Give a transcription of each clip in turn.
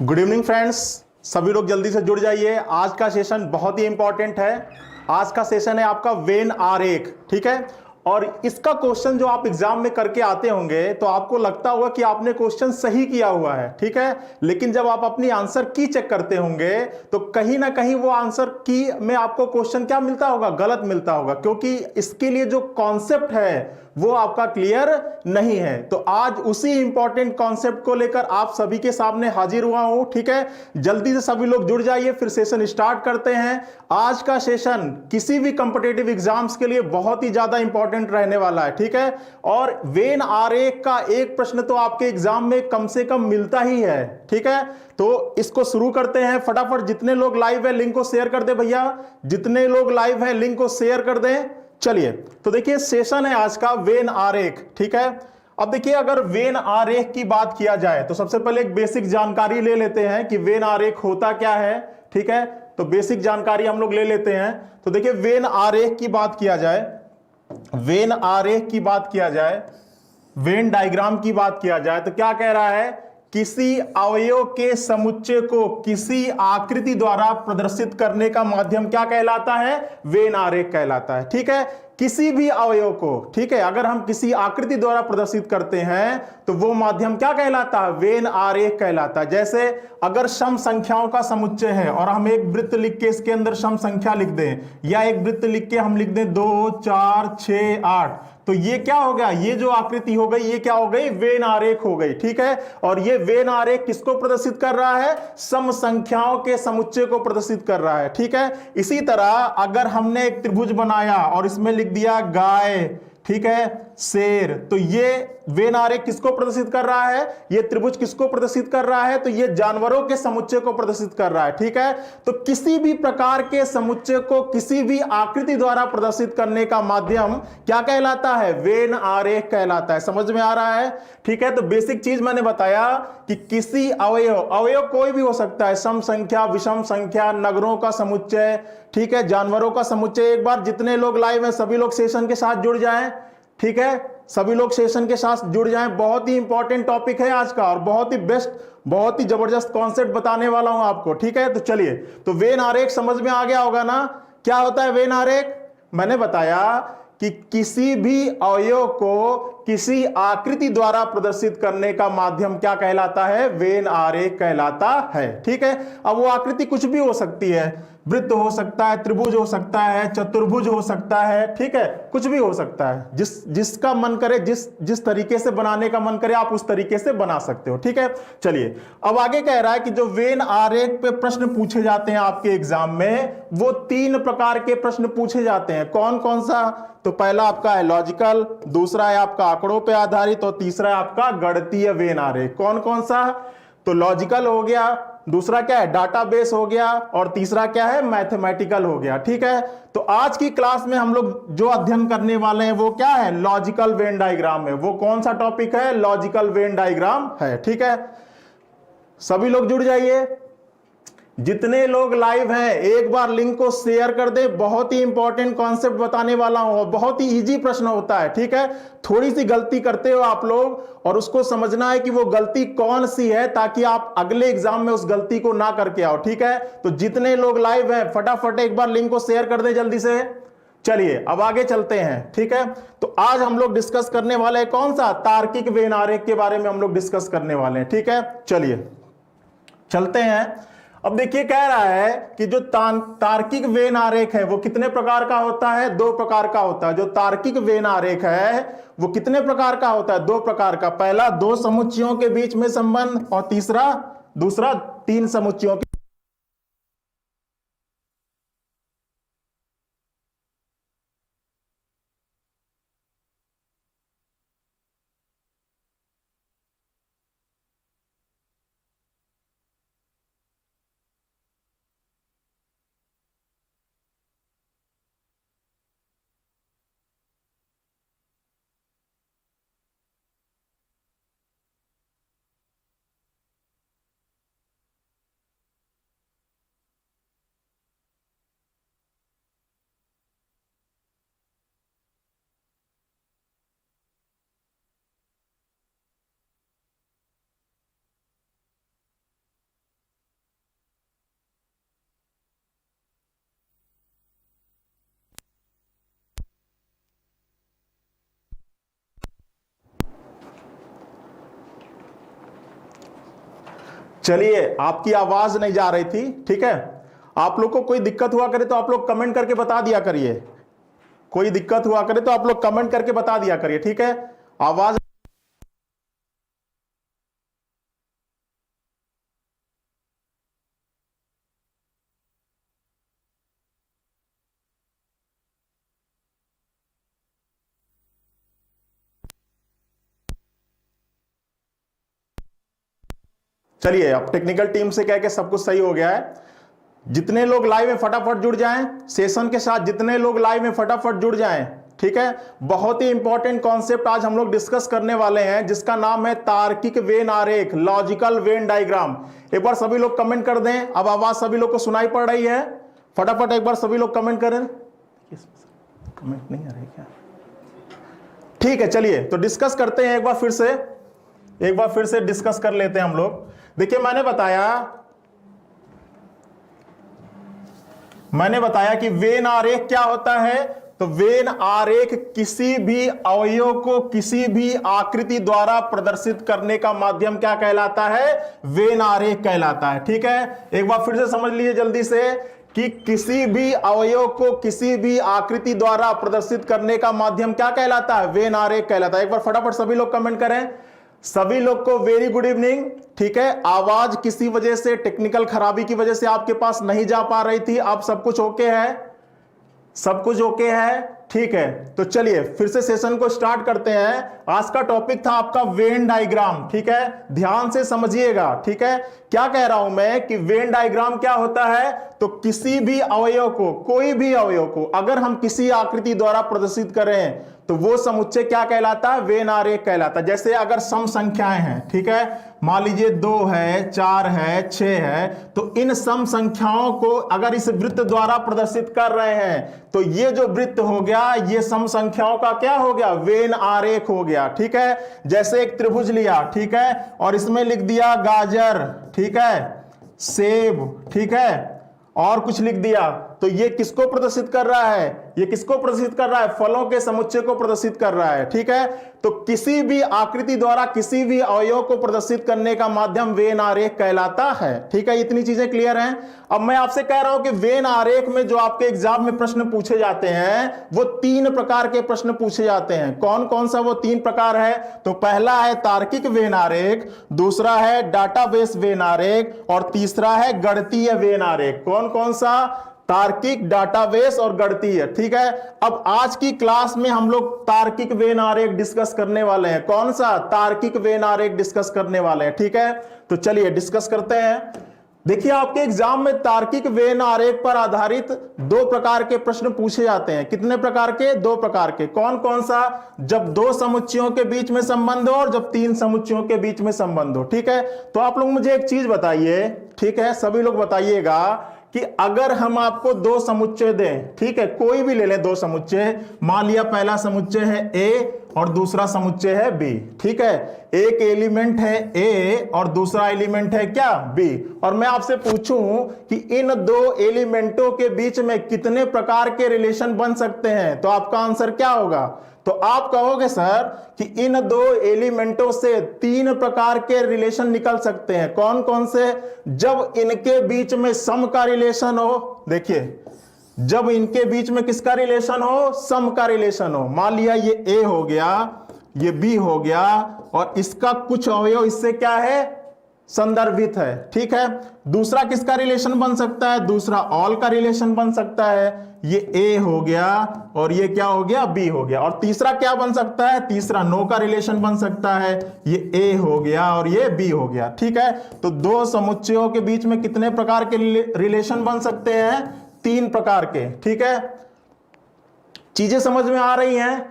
Good evening friends. सभी लोग जल्दी से जुड़ जाइए। आज का सेशन बहुत ही इंपॉर्टेंट है। आज का सेशन है आपका वेन आरेख, ठीक है। और इसका क्वेश्चन जो आप एग्जाम में करके आते होंगे तो आपको लगता होगा कि आपने क्वेश्चन सही किया हुआ है, ठीक है। लेकिन जब आप अपनी आंसर की चेक करते होंगे तो कहीं ना कहीं वो आंसर की में आपको क्वेश्चन क्या मिलता होगा, गलत मिलता होगा, क्योंकि इसके लिए जो कॉन्सेप्ट है वो आपका क्लियर नहीं है। तो आज उसी इंपॉर्टेंट कॉन्सेप्ट को लेकर आप सभी के सामने हाजिर हुआ हूं, ठीक है। जल्दी से सभी लोग जुड़ जाइए, फिर सेशन स्टार्ट करते हैं। आज का सेशन किसी भी कॉम्पिटिटिव एग्जाम्स के लिए बहुत ही ज्यादा इंपॉर्टेंट रहने वाला है, ठीक है। और वेन आरेख का एक प्रश्न तो आपके एग्जाम में कम से कम मिलता ही है, ठीक है। तो इसको शुरू करते हैं फटाफट। जितने लोग लाइव है लिंक को शेयर कर दे भैया, जितने लोग लाइव है लिंक को शेयर कर दें। चलिए, तो देखिए सेशन है आज का वेन आरेख, ठीक है। अब देखिए, अगर वेन आरेख की बात किया जाए तो सबसे पहले एक बेसिक जानकारी ले लेते हैं कि वेन आरेख होता क्या है, ठीक है। तो बेसिक जानकारी हम लोग ले लेते हैं। तो देखिए, वेन आरेख की बात किया जाए, वेन आरेख की बात किया जाए, वेन डायग्राम की बात किया जाए तो क्या कह रहा है, किसी अवयव के समुच्चय को किसी आकृति द्वारा प्रदर्शित करने का माध्यम क्या कहलाता है, वेन आरेख कहलाता है, ठीक है। किसी भी अवयव को, ठीक है, अगर हम किसी आकृति द्वारा प्रदर्शित करते हैं तो वो माध्यम क्या कहलाता है, वेन आरेख कहलाता है। जैसे अगर सम संख्याओं का समुच्चय है और हम एक वृत्त लिख के इसके अंदर सम संख्या लिख दें, या एक वृत्त लिख के हम लिख दें 2 4 6 8, तो ये क्या हो गया, ये जो आकृति हो गई ये क्या हो गई, वेन आरेख हो गई, ठीक है। और ये वेन आरेख किसको प्रदर्शित कर रहा है, सम संख्याओं के समुच्चय को प्रदर्शित कर रहा है, ठीक है। इसी तरह अगर हमने एक त्रिभुज बनाया और इसमें लिख दिया गाय, ठीक है, शेर, तो ये वेन आरेख किसको प्रदर्शित कर रहा है, ये त्रिभुज किसको प्रदर्शित कर रहा है, तो ये जानवरों के समुच्चय को प्रदर्शित कर रहा है, ठीक है। तो किसी भी प्रकार के समुच्चय को किसी भी आकृति द्वारा प्रदर्शित करने का माध्यम क्या कहलाता है, वेन आरेख कहलाता है। समझ में आ रहा है, ठीक है। तो बेसिक चीज मैंने बताया कि किसी अवयव, अवयव कोई भी हो सकता है, सम संख्या, विषम संख्या, नगरों का समुच्चय, ठीक है, जानवरों का समुच्चय। एक बार जितने लोग लाइव हैं सभी लोग सेशन के साथ जुड़ जाएं, ठीक है, सभी लोग सेशन के साथ जुड़ जाएं। बहुत ही इंपॉर्टेंट टॉपिक है आज का और बहुत ही बेस्ट, बहुत ही जबरदस्त कॉन्सेप्ट बताने वाला हूं आपको, ठीक है। तो चलिए, तो वेन आरेख समझ में आ गया होगा ना, क्या होता है वेन आरेख। मैंने बताया कि किसी भी अवयव को किसी आकृति द्वारा प्रदर्शित करने का माध्यम क्या कहलाता है, वेन आरेख कहलाता है, ठीक है। अब वो आकृति कुछ भी हो सकती है, वृत्त हो सकता है, त्रिभुज हो सकता है, चतुर्भुज हो सकता है, ठीक है, कुछ भी हो सकता है। जिसका मन करे, जिस तरीके से बनाने का मन करे आप उस तरीके से बना सकते हो, ठीक है। चलिए, अब आगे कह रहा है कि जो वेन आरेख पे प्रश्न पूछे जाते हैं आपके एग्जाम में, वो 3 प्रकार के प्रश्न पूछे जाते हैं। कौन कौन सा, तो पहला आपका है लॉजिकल, दूसरा है आपका आंकड़ों पे आधारित और तीसरा है आपका गणितीय वेन आरेख। कौन कौन सा, तो लॉजिकल हो गया, दूसरा क्या है डाटाबेस हो गया, और तीसरा क्या है मैथमेटिकल हो गया, ठीक है। तो आज की क्लास में हम लोग जो अध्ययन करने वाले हैं वो क्या है, लॉजिकल वेन डायग्राम है। वो कौन सा टॉपिक है, लॉजिकल वेन डायग्राम है, ठीक है। सभी लोग जुड़ जाइए, जितने लोग लाइव हैं एक बार लिंक को शेयर कर दे। बहुत ही इंपॉर्टेंट कॉन्सेप्ट बताने वाला हूं और बहुत ही इजी प्रश्न होता है, ठीक है। थोड़ी सी गलती करते हो आप लोग और उसको समझना है कि वो गलती कौन सी है, ताकि आप अगले एग्जाम में उस गलती को ना करके आओ, ठीक है। तो जितने लोग लाइव हैं फटाफट एक बार लिंक को शेयर कर दे जल्दी से। चलिए अब आगे चलते हैं, ठीक है। तो आज हम लोग डिस्कस करने वाले हैं कौन सा, तार्किक वेन आरेख के बारे में हम लोग डिस्कस करने वाले हैं, ठीक है। चलिए चलते हैं। अब देखिए, कह रहा है कि जो तार्किक वेन आरेख है वो कितने प्रकार का होता है, 2 प्रकार का होता है। जो तार्किक वेन आरेख है वो कितने प्रकार का होता है, 2 प्रकार का। पहला 2 समुच्चयों के बीच में संबंध, और दूसरा 3 समुच्चयों के चलिए, आपकी आवाज नहीं जा रही थी, ठीक है। आप लोग को कोई दिक्कत हुआ करे तो आप लोग कमेंट करके बता दिया करिए। कोई दिक्कत हुआ करे तो आप लोग कमेंट करके बता दिया करिए, ठीक है। आवाज चलिए, अब टेक्निकल टीम से कह के सब कुछ सही हो गया है। जितने लोग लाइव में फटाफट जुड़ जाएं सेशन के साथ, जितने लोग लाइव में फटाफट जुड़ जाएं, ठीक है। बहुत ही इंपॉर्टेंट कॉन्सेप्ट आज हम लोग डिस्कस करने वाले हैं, जिसका नाम है तार्किक वेन आरेख, लॉजिकल वेन डायग्राम। एक बार सभी लोग कमेंट कर दें। अब आवाज सभी लोग को सुनाई पड़ रही है? फटाफट एक बार सभी लोग कमेंट करें। कमेंट नहीं आ रही क्या? ठीक है, चलिए तो डिस्कस करते हैं। एक बार फिर से डिस्कस कर लेते हैं हम लोग। देखिए, मैंने बताया कि वेन आरेख क्या होता है। तो वेन आरेख किसी भी अवयव को किसी भी आकृति द्वारा प्रदर्शित करने का माध्यम क्या कहलाता है? वेन आरेख कहलाता है, ठीक है। एक बार फिर से समझ लीजिए जल्दी से कि किसी भी अवयव को किसी भी आकृति द्वारा प्रदर्शित करने का माध्यम क्या कहलाता है? वेन आरेख कहलाता है। एक बार फटाफट सभी लोग कमेंट करें। सभी लोग को वेरी गुड इवनिंग, ठीक है। आवाज किसी वजह से, टेक्निकल खराबी की वजह से आपके पास नहीं जा पा रही थी, अब सब कुछ ओके है? सब कुछ ओके है, ठीक है। तो चलिए फिर से सेशन को स्टार्ट करते हैं। आज का टॉपिक था आपका वेन डायग्राम, ठीक है। ध्यान से समझिएगा, ठीक है। क्या कह रहा हूं मैं कि वेन डायग्राम क्या होता है? तो किसी भी अवयव को, कोई भी अवयव को अगर हम किसी आकृति द्वारा प्रदर्शित करें तो वो समुच्चय क्या कहलाता है? वेन आरेख कहलाता है। जैसे अगर सम संख्याएं हैं, ठीक है, मान लीजिए 2 है, 4 है, 6 है, तो इन सम संख्याओं को अगर इस वृत्त द्वारा प्रदर्शित कर रहे हैं तो ये जो वृत्त हो गया, ये सम संख्याओं का क्या हो गया? वेन आरेख हो गया, ठीक है। जैसे एक त्रिभुज लिया, ठीक है, और इसमें लिख दिया गाजर, ठीक है, सेब, ठीक है, और कुछ लिख दिया, तो ये किसको प्रदर्शित कर रहा है? ये किसको प्रदर्शित कर रहा है? फलों के समुच्चय को प्रदर्शित कर रहा है, ठीक है। तो किसी भी आकृति द्वारा किसी भी अवयव को प्रदर्शित करने का माध्यम वेन आरेख कहलाता है, ठीक है। इतनी चीजें क्लियर हैं। अब मैं आपसे कह रहा हूं कि वेन आरेख में जो आपके एग्जाम में प्रश्न पूछे जाते हैं वो 3 प्रकार के प्रश्न पूछे जाते हैं। कौन कौन सा वो 3 प्रकार है? तो पहला है तार्किक वेन आरेख, दूसरा है डाटाबेस वेन आरेख, और तीसरा है गणितीय वेन आरेख। कौन कौन सा? तार्किक, डाटाबेस और गणितीय, ठीक है। अब आज की क्लास में हम लोग तार्किक वेन आरेख डिस्कस करने वाले हैं। कौन सा? तार्किक वेन आरेख डिस्कस करने वाले हैं, ठीक है। तो चलिए डिस्कस करते हैं। देखिए, आपके एग्जाम में तार्किक वेन आरेख पर आधारित 2 प्रकार के प्रश्न पूछे जाते हैं। कितने प्रकार के? 2 प्रकार के। कौन कौन सा? जब 2 समुच्चयों के बीच में संबंध हो और जब 3 समुच्चयों के बीच में संबंध हो, ठीक है। तो आप लोग मुझे एक चीज बताइए, ठीक है, सभी लोग बताइएगा कि अगर हम आपको 2 समुच्चय दें, ठीक है, कोई भी ले लें 2 समुच्चय, मान लिया पहला समुच्चय है ए और दूसरा समुच्चय है बी, ठीक है। एक एलिमेंट है ए और दूसरा एलिमेंट है क्या? बी। और मैं आपसे पूछूं कि इन 2 एलिमेंटों के बीच में कितने प्रकार के रिलेशन बन सकते हैं, तो आपका आंसर क्या होगा? तो आप कहोगे सर कि इन 2 एलिमेंटों से 3 प्रकार के रिलेशन निकल सकते हैं। कौन कौन से? जब इनके बीच में सम का रिलेशन हो, देखिए, जब इनके बीच में किसका रिलेशन हो? सम का रिलेशन हो। मान लिया ये ए हो गया, ये बी हो गया, और इसका कुछ अवयव इससे क्या है? संदर्भित है, ठीक है। दूसरा किसका रिलेशन बन सकता है? दूसरा ऑल का रिलेशन बन सकता है। ये ए हो गया और ये क्या हो गया? बी हो गया। और तीसरा क्या बन सकता है? तीसरा नो का रिलेशन बन सकता है। ये ए हो गया और ये बी हो गया, ठीक है। तो 2 समुच्चयों के बीच में कितने प्रकार के रिलेशन बन सकते हैं? 3 प्रकार के, ठीक है। चीजें समझ में आ रही हैं?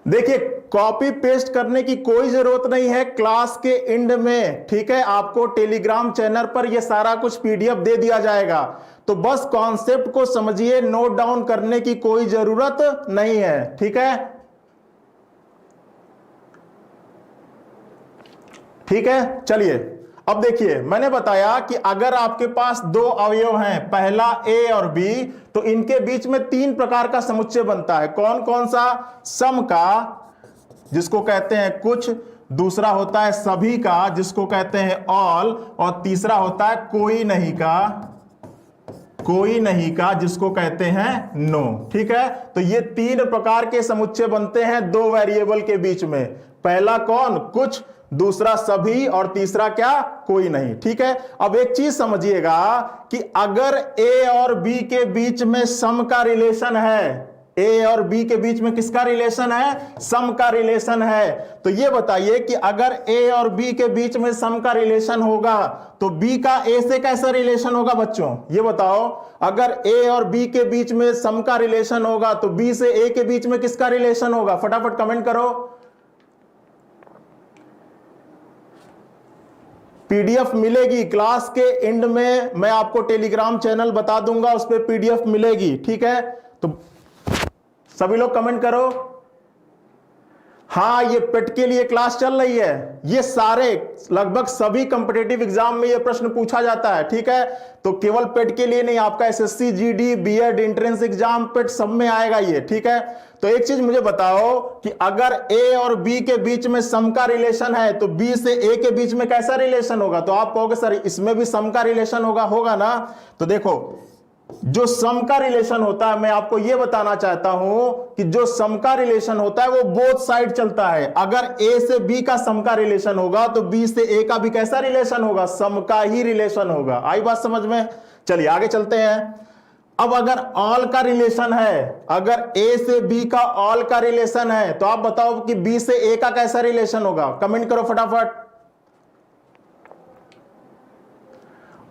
देखिए, कॉपी पेस्ट करने की कोई जरूरत नहीं है। क्लास के एंड में, ठीक है, आपको टेलीग्राम चैनल पर यह सारा कुछ पीडीएफ दे दिया जाएगा। तो बस कॉन्सेप्ट को समझिए, नोट डाउन करने की कोई जरूरत नहीं है, ठीक है। ठीक है, चलिए अब देखिए, मैंने बताया कि अगर आपके पास 2 अवयव हैं, पहला ए और बी, तो इनके बीच में 3 प्रकार का समुच्चय बनता है। कौन कौन सा? सम का, जिसको कहते हैं कुछ, दूसरा होता है सभी का जिसको कहते हैं ऑल, और तीसरा होता है कोई नहीं का जिसको कहते हैं नो। ठीक है, तो ये तीन प्रकार के समुच्चय बनते हैं दो वेरिएबल के बीच में। पहला कौन? कुछ, दूसरा सभी, और तीसरा क्या? कोई नहीं। ठीक है, अब एक चीज समझिएगा कि अगर ए और बी के बीच में सम का रिलेशन है, ए और बी के बीच में किसका रिलेशन है? सम का रिलेशन है। तो ये बताइए कि अगर ए और बी के बीच में सम का रिलेशन होगा तो बी का ए से कैसा रिलेशन होगा बच्चों? ये बताओ, अगर ए और बी के बीच में सम का रिलेशन होगा तो बी से ए के बीच में किसका रिलेशन होगा? फटाफट कमेंट करो। पीडीएफ मिलेगी क्लास के एंड में, मैं आपको टेलीग्राम चैनल बता दूंगा, उस पर पीडीएफ मिलेगी। ठीक है, तो सभी लोग कमेंट करो। हाँ, ये पेट के लिए क्लास चल रही है। ये सारे लगभग सभी कॉम्पिटिटिव एग्जाम में ये प्रश्न पूछा जाता है। ठीक है, तो केवल पेट के लिए नहीं, आपका SSC, GD, BEd, entrance exam, PET सब में आएगा ये। ठीक है, तो एक चीज मुझे बताओ कि अगर ए और बी के बीच में सम का रिलेशन है तो बी से ए के बीच में कैसा रिलेशन होगा? तो आप कहोगे सर इसमें भी सम का रिलेशन होगा ना। तो देखो, जो सम का रिलेशन होता है, मैं आपको यह बताना चाहता हूं कि जो सम का रिलेशन होता है वो बोथ साइड चलता है। अगर ए से बी का सम का रिलेशन होगा तो बी से ए का भी कैसा रिलेशन होगा? सम का ही रिलेशन होगा। आई बात समझ में? चलिए आगे चलते हैं। अब अगर ऑल का रिलेशन है, अगर ए से बी का ऑल का रिलेशन है, तो आप बताओ कि बी से ए का कैसा रिलेशन होगा? कमेंट करो फटाफट।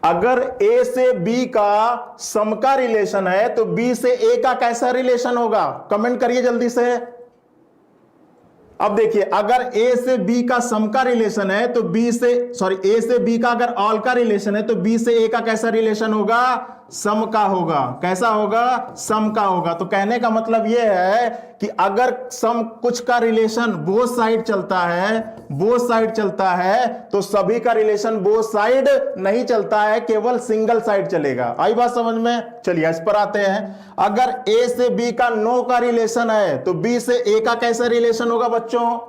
अगर ए से बी का सम का रिलेशन है तो बी से ए का कैसा रिलेशन होगा? कमेंट करिए जल्दी से। अब देखिए, अगर ए से बी का सम का रिलेशन है तो ए से बी का अगर ऑल का रिलेशन है तो बी से ए का कैसा रिलेशन होगा? सम का होगा। कैसा होगा? सम का होगा। तो कहने का मतलब यह है कि अगर सम कुछ का रिलेशन बोथ साइड चलता है तो सभी का रिलेशन बोथ साइड नहीं चलता है, केवल सिंगल साइड चलेगा। आई बात समझ में? चलिए इस पर आते हैं। अगर ए से बी का नो का रिलेशन है तो बी से ए का कैसा रिलेशन होगा बच्चों?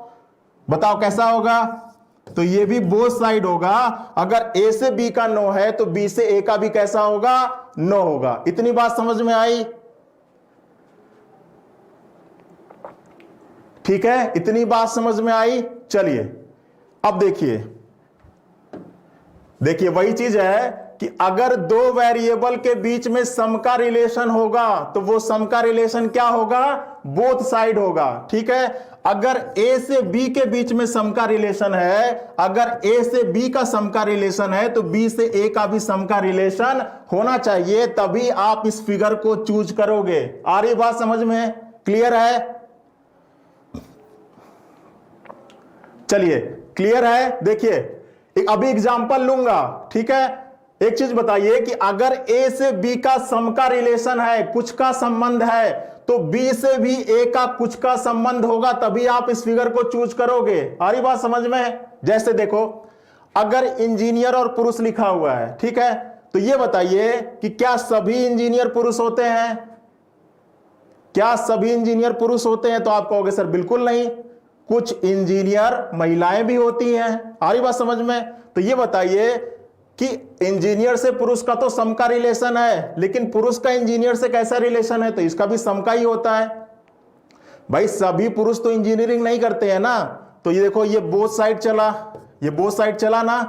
बताओ कैसा होगा? तो ये भी बोथ साइड होगा। अगर ए से बी का नो है तो बी से ए का भी कैसा होगा? नो होगा। इतनी बात समझ में आई? ठीक है, इतनी बात समझ में आई। चलिए अब देखिए वही चीज है कि अगर दो वेरिएबल के बीच में सम का रिलेशन होगा तो वो सम का रिलेशन क्या होगा? बोथ साइड होगा। ठीक है, अगर ए से बी के बीच में सम का रिलेशन है, अगर ए से बी का सम का रिलेशन है तो बी से ए का भी सम का रिलेशन होना चाहिए, तभी आप इस फिगर को चूज करोगे। आ रही बात समझ में? क्लियर है? चलिए क्लियर है। देखिए अभी एग्जांपल लूंगा। ठीक है, एक चीज बताइए कि अगर ए से बी का सम का रिलेशन है, कुछ का संबंध है, तो बी से भी ए का कुछ का संबंध होगा, तभी आप इस फिगर को चूज करोगे। आ रही बात समझ में? जैसे देखो, अगर इंजीनियर और पुरुष लिखा हुआ है, ठीक है, तो ये बताइए कि क्या सभी इंजीनियर पुरुष होते हैं? क्या सभी इंजीनियर पुरुष होते हैं? तो आप कहोगे सर बिल्कुल नहीं, कुछ इंजीनियर महिलाएं भी होती हैं। आ रही बात समझ में? तो ये बताइए कि इंजीनियर से पुरुष का तो सम का रिलेशन है, लेकिन पुरुष का इंजीनियर से कैसा रिलेशन है? तो इसका भी सम का ही होता है। भाई सभी पुरुष तो इंजीनियरिंग नहीं करते हैं ना। तो ये देखो, ये बोथ साइड चला, ये बोथ साइड चला ना,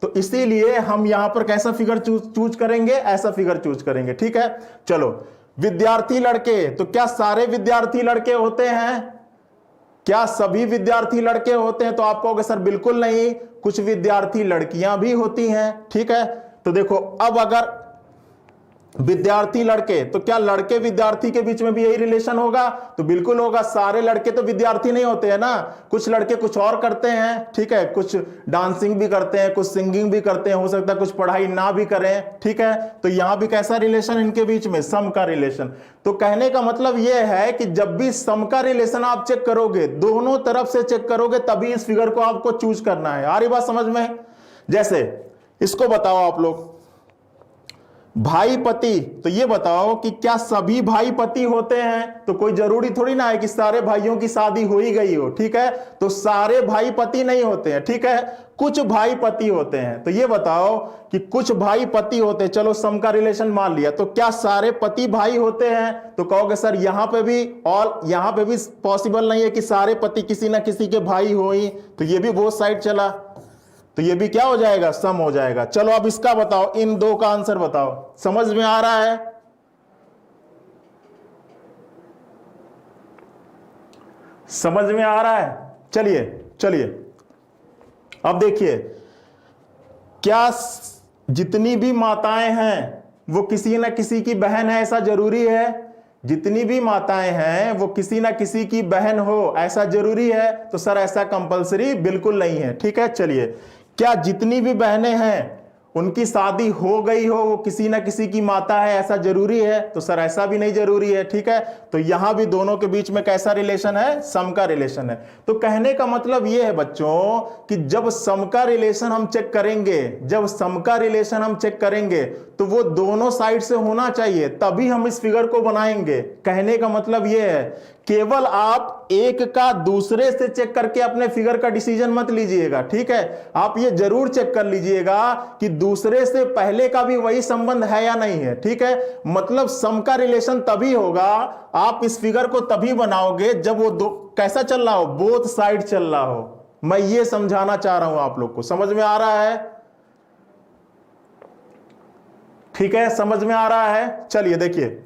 तो इसीलिए हम यहां पर कैसा फिगर चूज करेंगे? ऐसा फिगर चूज करेंगे। ठीक है, चलो विद्यार्थी लड़के, तो क्या सारे विद्यार्थी लड़के होते हैं? क्या सभी विद्यार्थी लड़के होते हैं? तो आप कहोगे सर बिल्कुल नहीं, कुछ विद्यार्थी लड़कियां भी होती हैं। ठीक है, तो देखो अब अगर विद्यार्थी लड़के, तो क्या लड़के विद्यार्थी के बीच में भी यही रिलेशन होगा? तो बिल्कुल होगा। सारे लड़के तो विद्यार्थी नहीं होते हैं ना, कुछ लड़के कुछ और करते हैं। ठीक है, कुछ डांसिंग भी करते हैं, कुछ सिंगिंग भी करते हैं, हो सकता है कुछ पढ़ाई ना भी करें। ठीक है, तो यहां भी कैसा रिलेशन इनके बीच में? सम का रिलेशन। तो कहने का मतलब यह है कि जब भी सम का रिलेशन आप चेक करोगे, दोनों तरफ से चेक करोगे, तभी इस फिगर को आपको चूज करना है। आ रही बात समझ में? जैसे इसको बताओ आप लोग, भाई पति, तो ये बताओ कि क्या सभी भाई पति होते हैं? तो कोई जरूरी थोड़ी ना है कि सारे भाइयों की शादी हो ही गई हो, ठीक है। तो सारे भाई पति नहीं होते हैं, ठीक है, कुछ भाई पति होते हैं। तो ये बताओ कि कुछ भाई पति होते हैं, चलो सम का रिलेशन मान लिया, तो क्या सारे पति भाई होते हैं? तो कहोगे सर यहां पे भी, और यहां पे भी पॉसिबल नहीं है कि सारे पति किसी ना किसी के भाई हो ही, तो ये भी बोथ साइड चला, तो ये भी क्या हो जाएगा, सम हो जाएगा। चलो अब इसका बताओ, इन दो का आंसर बताओ, समझ में आ रहा है? समझ में आ रहा है? चलिए चलिए अब देखिए, क्या जितनी भी माताएं हैं वो किसी ना किसी की बहन है ऐसा जरूरी है? जितनी भी माताएं हैं वो किसी ना किसी की बहन हो ऐसा जरूरी है? तो सर ऐसा कंपलसरी बिल्कुल नहीं है, ठीक है। चलिए, क्या जितनी भी बहनें हैं उनकी शादी हो गई हो वो किसी ना किसी की माता है ऐसा जरूरी है? तो सर ऐसा भी नहीं जरूरी है, ठीक है। तो यहां भी दोनों के बीच में कैसा रिलेशन है, सम का रिलेशन है। तो कहने का मतलब यह है बच्चों कि जब सम का रिलेशन हम चेक करेंगे, जब सम का रिलेशन हम चेक करेंगे तो वो दोनों साइड से होना चाहिए, तभी हम इस फिगर को बनाएंगे। कहने का मतलब यह है, केवल आप एक का दूसरे से चेक करके अपने फिगर का डिसीजन मत लीजिएगा, ठीक है। आप ये जरूर चेक कर लीजिएगा कि दूसरे से पहले का भी वही संबंध है या नहीं है, ठीक है। मतलब सम का रिलेशन तभी होगा, आप इस फिगर को तभी बनाओगे जब वो दो कैसा चल रहा हो, बोथ साइड चल रहा हो। मैं ये समझाना चाह रहा हूं आप लोग को, समझ में आ रहा है? ठीक है, समझ में आ रहा है। चलिए देखिए,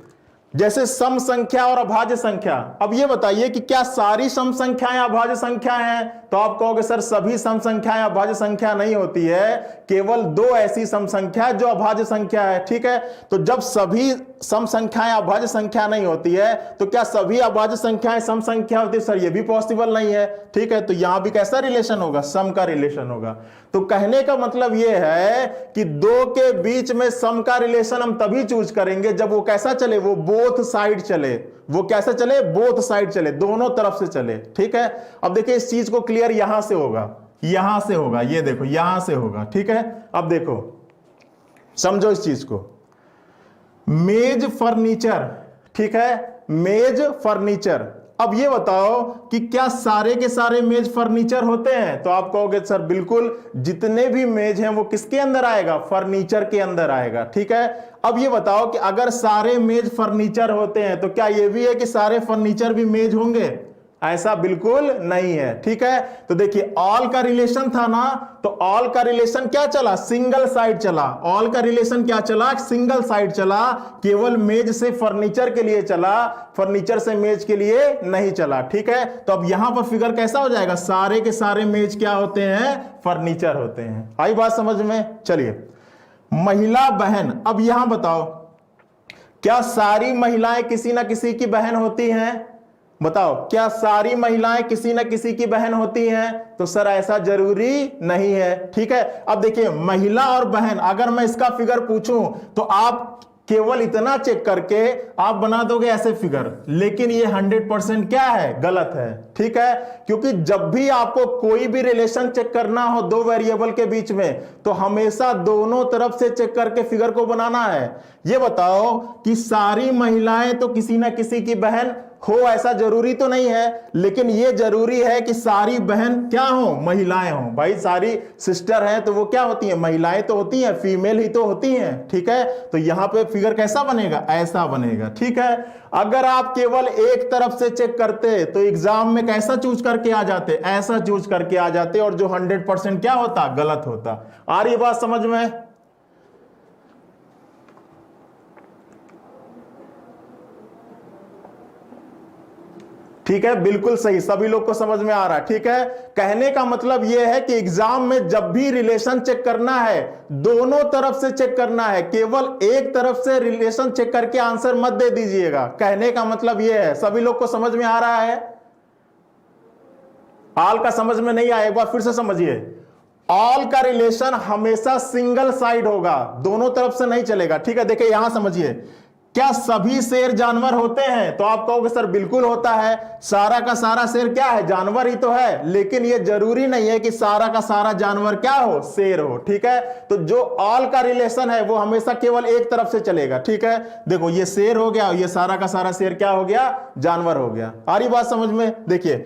जैसे सम संख्या और अभाज्य संख्या, अब ये बताइए कि क्या सारी सम संख्याएं अभाज्य संख्या हैं? तो आप कहोगे सर सभी सम संख्याएं अभाज्य संख्या नहीं होती है, केवल दो ऐसी सम संख्या जो अभाज्य संख्या है, ठीक है। तो जब सभी सम संख्याएं अभाज्य संख्या नहीं होती है तो क्या सभी अभाज्य संख्याएं सम संख्या होती है? सर ये भी पॉसिबल नहीं है, ठीक है। तो यहां भी कैसा रिलेशन होगा, सम का रिलेशन होगा। तो कहने का मतलब यह है कि दो के बीच में सम का रिलेशन हम तभी चूज करेंगे जब वो कैसा चले, वो बोथ साइड चले। वो कैसे चले, बोथ साइड चले, दोनों तरफ से चले, ठीक है। अब देखिए इस चीज को क्लियर यहां से होगा, यहां से होगा, ये देखो यहां से होगा, ठीक है। अब देखो समझो इस चीज को, मेज फर्नीचर, ठीक है, मेज फर्नीचर। अब ये बताओ कि क्या सारे के सारे मेज फर्नीचर होते हैं? तो आप कहोगे सर बिल्कुल, जितने भी मेज हैं वो किसके अंदर आएगा, फर्नीचर के अंदर आएगा, ठीक है। अब ये बताओ कि अगर सारे मेज फर्नीचर होते हैं तो क्या ये भी है कि सारे फर्नीचर भी मेज होंगे? ऐसा बिल्कुल नहीं है, ठीक है। तो देखिए ऑल का रिलेशन था ना, तो ऑल का रिलेशन क्या चला, सिंगल साइड चला। ऑल का रिलेशन क्या चला, सिंगल साइड चला, केवल मेज से फर्नीचर के लिए चला, फर्नीचर से मेज के लिए नहीं चला, ठीक है। तो अब यहां पर फिगर कैसा हो जाएगा, सारे के सारे मेज क्या होते हैं, फर्नीचर होते हैं। आई बात समझ में? चलिए, महिला बहन, अब यहां बताओ क्या सारी महिलाएं किसी ना किसी की बहन होती हैं? बताओ क्या सारी महिलाएं किसी न किसी की बहन होती हैं? तो सर ऐसा जरूरी नहीं है, ठीक है। अब देखिए महिला और बहन, अगर मैं इसका फिगर पूछूं तो आप केवल इतना चेक करके आप बना दोगे ऐसे फिगर, लेकिन ये 100% क्या है, गलत है, ठीक है। क्योंकि जब भी आपको कोई भी रिलेशन चेक करना हो दो वेरिएबल के बीच में, तो हमेशा दोनों तरफ से चेक करके फिगर को बनाना है। ये बताओ कि सारी महिलाएं तो किसी ना किसी की बहन हो ऐसा जरूरी तो नहीं है, लेकिन यह जरूरी है कि सारी बहन क्या हो, महिलाएं हो। भाई सारी सिस्टर हैं तो वो क्या होती हैं, महिलाएं तो होती हैं, फीमेल ही तो होती हैं, ठीक है। तो यहां पे फिगर कैसा बनेगा, ऐसा बनेगा, ठीक है। अगर आप केवल एक तरफ से चेक करते तो एग्जाम में कैसा चूज करके आ जाते, ऐसा चूज करके आ जाते, और जो 100% क्या होता, गलत होता। आ रही बात समझ में? ठीक है, बिल्कुल सही, सभी लोग को समझ में आ रहा है, ठीक है। कहने का मतलब यह है कि एग्जाम में जब भी रिलेशन चेक करना है दोनों तरफ से चेक करना है, केवल एक तरफ से रिलेशन चेक करके आंसर मत दे दीजिएगा। कहने का मतलब यह है, सभी लोग को समझ में आ रहा है? ऑल का समझ में नहीं आया, एक बार फिर से समझिए। ऑल का रिलेशन हमेशा सिंगल साइड होगा, दोनों तरफ से नहीं चलेगा, ठीक है। देखिए यहां समझिए, क्या सभी शेर जानवर होते हैं? तो आप कहोगे सर बिल्कुल होता है, सारा का सारा शेर क्या है, जानवर ही तो है। लेकिन ये जरूरी नहीं है कि सारा का सारा जानवर क्या हो, शेर हो। ठीक है, तो जो ऑल का रिलेशन है वो हमेशा केवल एक तरफ से चलेगा। ठीक है, देखो ये शेर हो गया, ये सारा का सारा शेर क्या हो गया, जानवर हो गया। आ रही बात समझ में? देखिए,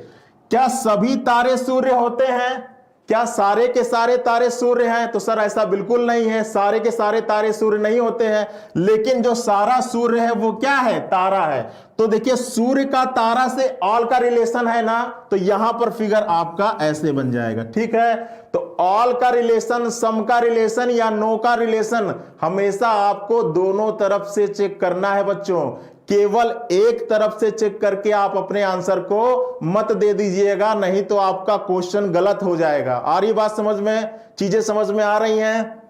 क्या सभी तारे सूर्य होते हैं? क्या सारे के सारे तारे सूर्य हैं? तो सर ऐसा बिल्कुल नहीं है, सारे के सारे तारे सूर्य नहीं होते हैं। लेकिन जो सारा सूर्य है वो क्या है, तारा है। तो देखिए, सूर्य का तारा से ऑल का रिलेशन है ना, तो यहां पर फिगर आपका ऐसे बन जाएगा। ठीक है, तो ऑल का रिलेशन, सम का रिलेशन या नो का रिलेशन हमेशा आपको दोनों तरफ से चेक करना है बच्चों। केवल एक तरफ से चेक करके आप अपने आंसर को मत दे दीजिएगा, नहीं तो आपका क्वेश्चन गलत हो जाएगा। आ रही बात समझ में? चीजें समझ में आ रही हैं?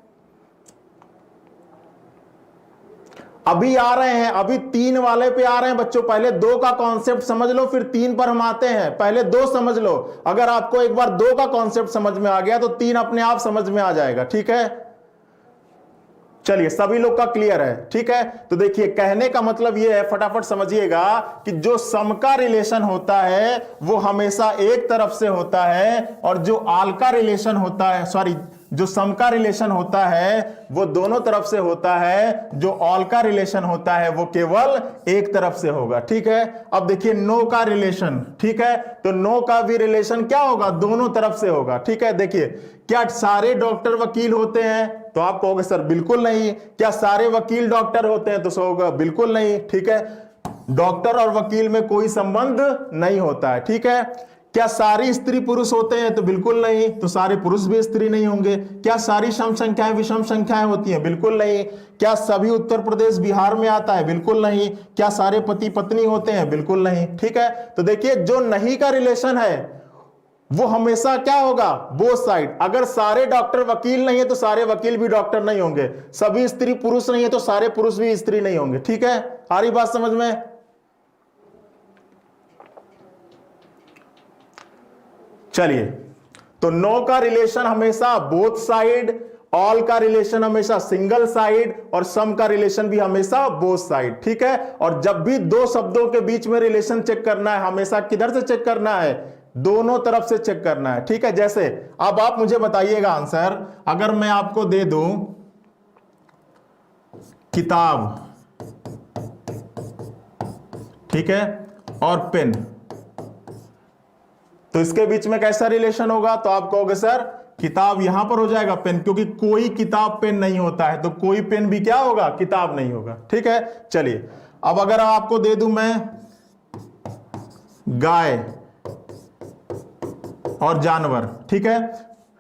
अभी आ रहे हैं, अभी 3 वाले पे आ रहे हैं बच्चों। पहले 2 का कॉन्सेप्ट समझ लो, फिर 3 पर हम आते हैं। पहले 2 समझ लो, अगर आपको एक बार 2 का कॉन्सेप्ट समझ में आ गया तो 3 अपने आप समझ में आ जाएगा। ठीक है, चलिए सभी लोग का क्लियर है? ठीक है, तो देखिए, कहने का मतलब यह है, फटाफट समझिएगा, कि जो सम का रिलेशन होता है वो हमेशा एक तरफ से होता है, और जो आल का रिलेशन होता है, सॉरी, जो सम का रिलेशन होता है वो दोनों तरफ से होता है। जो ऑल का रिलेशन होता है वो केवल एक तरफ से होगा। ठीक है, अब देखिए नो का रिलेशन। ठीक है, तो नो का भी रिलेशन क्या होगा, दोनों तरफ से होगा। ठीक है, देखिए, क्या सारे डॉक्टर वकील होते हैं? तो आप कहोगे सर बिल्कुल नहीं। क्या सारे वकील डॉक्टर होते हैं? तो सो होगा बिल्कुल नहीं। ठीक है, डॉक्टर और वकील में कोई संबंध नहीं होता है। ठीक है, क्या सारी स्त्री पुरुष होते हैं? तो बिल्कुल नहीं। तो सारे पुरुष भी स्त्री नहीं होंगे। क्या सारी सम संख्याएं विषम संख्याएं होती हैं? बिल्कुल नहीं। क्या सभी उत्तर प्रदेश बिहार में आता है? बिल्कुल नहीं। क्या सारे पति पत्नी होते हैं? बिल्कुल नहीं। ठीक है, तो देखिए, जो नहीं का रिलेशन है वो हमेशा क्या होगा, बोथ साइड। अगर सारे डॉक्टर वकील नहीं है तो सारे वकील भी डॉक्टर नहीं होंगे। सभी स्त्री पुरुष नहीं है तो सारे पुरुष भी स्त्री नहीं होंगे। ठीक है, आ रही बात समझ में? चलिए, तो नो का रिलेशन हमेशा बोथ साइड, ऑल का रिलेशन हमेशा सिंगल साइड, और सम का रिलेशन भी हमेशा बोथ साइड। ठीक है, और जब भी 2 शब्दों के बीच में रिलेशन चेक करना है, हमेशा किधर से चेक करना है, दोनों तरफ से चेक करना है। ठीक है, जैसे अब आप मुझे बताइएगा आंसर, अगर मैं आपको दे दूं किताब, ठीक है, और पेन, तो इसके बीच में कैसा रिलेशन होगा? तो आप कहोगे सर किताब यहां पर हो जाएगा, पेन, क्योंकि कोई किताब पेन नहीं होता है, तो कोई पेन भी क्या होगा, किताब नहीं होगा। ठीक है, चलिए, अब अगर आपको दे दूं मैं गाय और जानवर, ठीक है,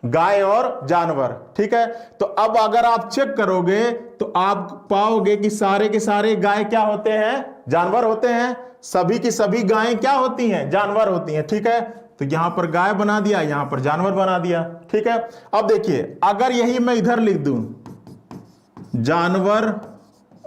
गाय और जानवर। ठीक है, तो अब अगर आप चेक करोगे तो आप पाओगे कि सारे के सारे गाय क्या होते हैं, जानवर होते हैं। सभी की सभी गायें क्या होती हैं, जानवर होती हैं। ठीक है, तो यहां पर गाय बना दिया, यहां पर जानवर बना दिया। ठीक है, अब देखिए, अगर यही मैं इधर लिख दूं जानवर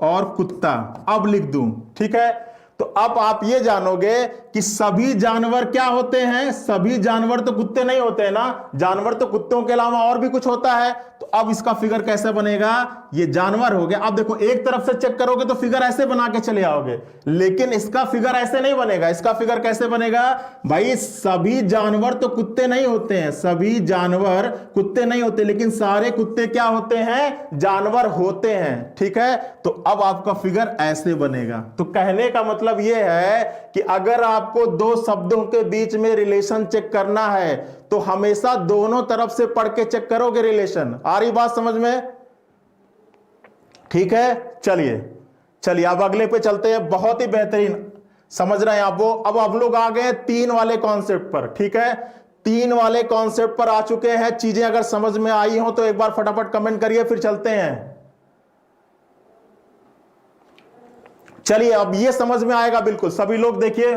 और कुत्ता, अब लिख दूं, ठीक है, तो अब आप ये जानोगे कि सभी जानवर क्या होते हैं, सभी जानवर तो कुत्ते नहीं होते हैं ना, जानवर तो कुत्तों के अलावा और भी कुछ होता है। तो अब इसका फिगर कैसे बनेगा, ये जानवर हो गया। अब देखो, एक तरफ से चेक करोगे तो फिगर ऐसे बना के चले आओगे, लेकिन इसका फिगर ऐसे नहीं बनेगा। इसका फिगर कैसे बनेगा भाई, सभी जानवर तो कुत्ते नहीं होते हैं, सभी जानवर कुत्ते नहीं होते, लेकिन सारे कुत्ते क्या होते हैं, जानवर होते हैं। ठीक है, तो अब आपका फिगर ऐसे बनेगा। तो कहने का मतलब यह है कि अगर आपको 2 शब्दों के बीच में रिलेशन चेक करना है तो हमेशा दोनों तरफ से पढ़ के चेक करोगे रिलेशन। आ रही बात समझ में? ठीक है, चलिए अब अगले पे चलते हैं। बहुत ही बेहतरीन समझ रहे हैं आप वो। अब आप लोग आ गए 3 वाले कॉन्सेप्ट पर। ठीक है, 3 वाले कॉन्सेप्ट पर आ चुके हैं। चीजें अगर समझ में आई हो तो एक बार फटाफट कमेंट करिए, फिर चलते हैं। चलिए, अब ये समझ में आएगा बिल्कुल। सभी लोग देखिए,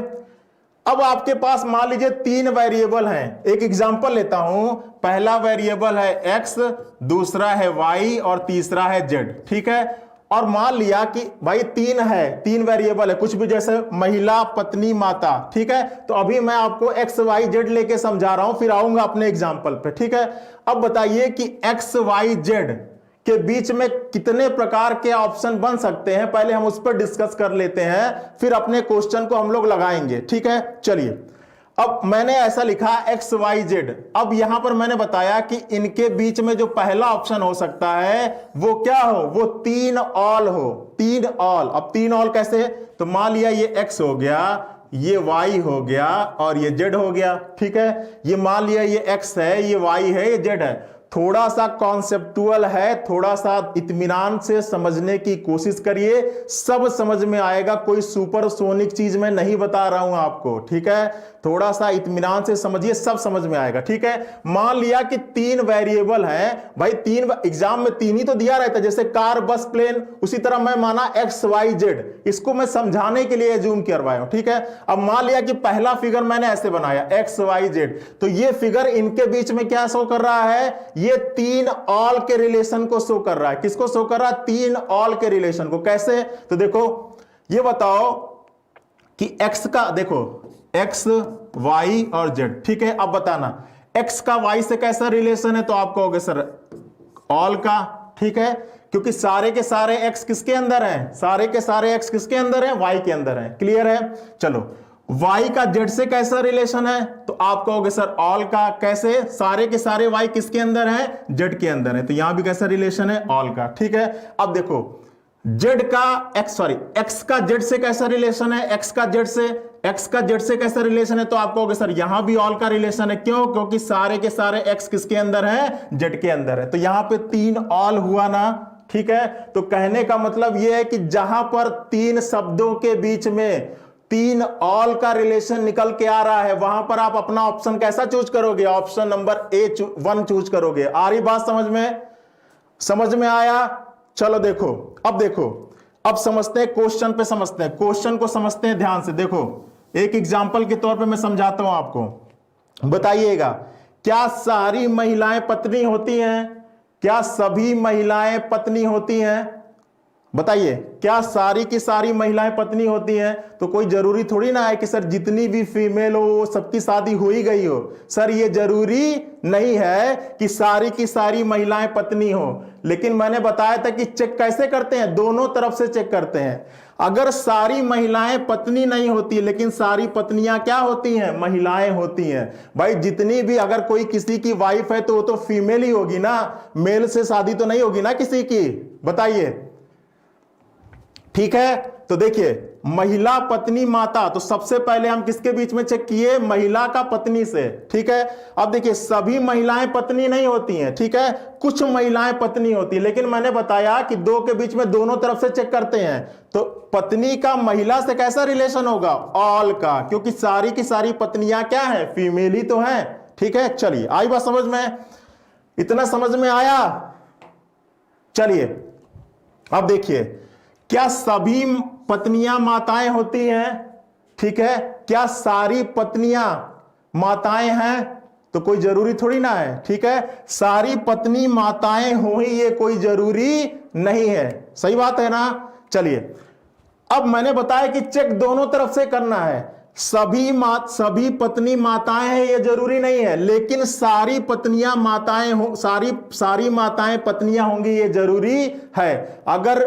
अब आपके पास मान लीजिए 3 वेरिएबल हैं। एक एग्जांपल लेता हूं। पहला वेरिएबल है x, दूसरा है y और तीसरा है z। ठीक है, और मान लिया कि भाई 3 वेरिएबल है, कुछ भी, जैसे महिला, पत्नी, माता। ठीक है, तो अभी मैं आपको x y z लेके समझा रहा हूं, फिर आऊंगा अपने एग्जांपल पे। ठीक है, अब बताइए कि x y z के बीच में कितने प्रकार के ऑप्शन बन सकते हैं, पहले हम उस पर डिस्कस कर लेते हैं, फिर अपने क्वेश्चन को हम लोग लगाएंगे। ठीक है, चलिए। अब मैंने ऐसा लिखा एक्स वाई जेड। अब यहां पर मैंने बताया कि इनके बीच में जो पहला ऑप्शन हो सकता है वो क्या हो, वो 3 ऑल हो। 3 ऑल। अब 3 ऑल कैसे? तो मान लिया ये एक्स हो गया, ये y हो गया और ये z हो गया। ठीक है, ये मान लिया ये x है, ये y है, ये z है। थोड़ा सा कॉन्सेप्टुअल है, थोड़ा सा इत्मीनान से समझने की कोशिश करिए, सब समझ में आएगा। कोई सुपरसोनिक चीज मैं नहीं बता रहा हूं आपको। ठीक है, थोड़ा सा इत्मीनान से समझिए, सब समझ में आएगा। ठीक है, मान लिया कि 3 वेरिएबल है भाई, 3 एग्जाम में 3 ही तो दिया रहता है, जैसे कार, बस, प्लेन। उसी तरह मैं माना एक्स वाई जेड, इसको मैं समझाने के लिए जूम करवाया हूं। ठीक है, अब मान लिया कि पहला फिगर मैंने ऐसे बनाया एक्स वाई जेड, तो ये फिगर इनके बीच में क्या शो कर रहा है, ये 3 ऑल के रिलेशन को शो कर रहा है। किसको शो कर रहा है? 3 ऑल के रिलेशन को। कैसे? तो देखो, ये बताओ कि x का, देखो x, y और z। ठीक है, अब बताना x का y से कैसा रिलेशन है, तो आप कहोगे सर ऑल का। ठीक है, क्योंकि सारे के सारे x किसके अंदर हैं, सारे के सारे x किसके अंदर हैं, y के अंदर हैं। क्लियर है? चलो, y का z से कैसा रिलेशन है, तो आप कहोगे सर ऑल का। कैसे? सारे के सारे y किसके अंदर हैं, z के अंदर है, तो यहां भी कैसा रिलेशन है, ऑल का। ठीक है, अब देखो z का x का z से कैसा रिलेशन है, x का z से कैसा रिलेशन है, तो आप कहोगे सर यहां भी ऑल का रिलेशन है। क्यों? क्योंकि सारे के सारे x किसके अंदर है, z के अंदर है, तो यहां पे 3 ऑल हुआ ना। ठीक है, तो कहने का मतलब यह है कि जहां पर 3 शब्दों के बीच में 3 ऑल का रिलेशन निकल के आ रहा है, वहां पर आप अपना ऑप्शन कैसा चूज करोगे, ऑप्शन नंबर A1 चूज करोगे। आ रही बात समझ में? समझ में आया? चलो देखो, अब समझते हैं क्वेश्चन पे, समझते हैं क्वेश्चन को, समझते हैं ध्यान से। देखो, एक एग्जांपल के तौर पे मैं समझाता हूं आपको। बताइएगा, क्या सारी महिलाएं पत्नी होती हैं? क्या सभी महिलाएं पत्नी होती हैं? बताइए, क्या सारी की सारी महिलाएं पत्नी होती हैं? तो कोई जरूरी थोड़ी ना है कि सर जितनी भी फीमेल हो सबकी शादी हो ही गई हो। सर ये जरूरी नहीं है कि सारी की सारी महिलाएं पत्नी हो, लेकिन मैंने बताया था कि चेक कैसे करते हैं, दोनों तरफ से चेक करते हैं। अगर सारी महिलाएं पत्नी नहीं होती, लेकिन सारी पत्नियां क्या होती हैं, महिलाएं होती हैं। भाई जितनी भी, अगर कोई किसी की वाइफ है तो वो तो फीमेल ही होगी ना, मेल से शादी तो नहीं होगी ना किसी की। बताइए, ठीक है? तो देखिए, महिला पत्नी माता, तो सबसे पहले हम किसके बीच में चेक किए, महिला का पत्नी से। ठीक है, अब देखिए सभी महिलाएं पत्नी नहीं होती हैं। ठीक है, कुछ महिलाएं पत्नी होती है, लेकिन मैंने बताया कि 2 के बीच में दोनों तरफ से चेक करते हैं, तो पत्नी का महिला से कैसा रिलेशन होगा, ऑल का, क्योंकि सारी की सारी पत्नियां क्या है, फीमेल ही तो हैं। ठीक है, चलिए आई बात समझ में? इतना समझ में आया? चलिए अब देखिए, क्या सभी पत्नियां माताएं होती हैं? ठीक है, क्या सारी पत्नियां माताएं हैं? तो कोई जरूरी थोड़ी ना है। ठीक है, सारी पत्नी माताएं हो ही ये कोई जरूरी नहीं है। सही बात है ना? चलिए, अब मैंने बताया कि चेक दोनों तरफ से करना है। सभी पत्नी माताएं हैं ये जरूरी नहीं है, लेकिन सारी पत्नियां माताएं हो, सारी माताएं पत्नियां होंगी ये जरूरी है। अगर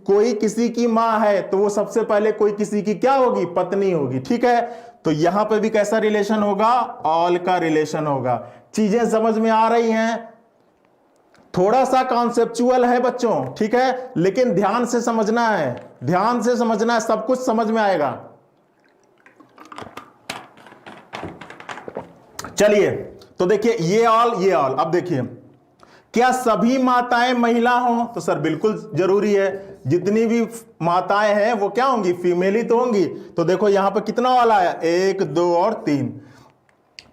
कोई किसी की मां है तो वो सबसे पहले कोई किसी की क्या होगी, पत्नी होगी। ठीक है, तो यहां पे भी कैसा रिलेशन होगा, ऑल का रिलेशन होगा। चीजें समझ में आ रही हैं? थोड़ा सा कॉन्सेप्चुअल है बच्चों, ठीक है, लेकिन ध्यान से समझना है, ध्यान से समझना है, सब कुछ समझ में आएगा। चलिए, तो देखिए ये ऑल। अब देखिए, क्या सभी माताएं महिला हों? तो सर बिल्कुल जरूरी है, जितनी भी माताएं हैं वो क्या होंगी, फीमेल ही तो होंगी। तो देखो यहां पे कितना ऑल आया, 1 2 और 3।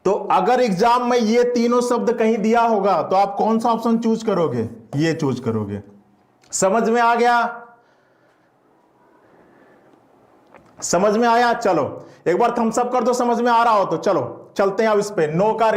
तो अगर एग्जाम में ये तीनों शब्द कहीं दिया होगा तो आप कौन सा ऑप्शन चूज करोगे, ये चूज करोगे। समझ में आ गया? समझ में आया? चलो एक बार थम्स अप कर दो समझ में आ रहा हो तो। चलो चलते हैं अब इस पे, नो का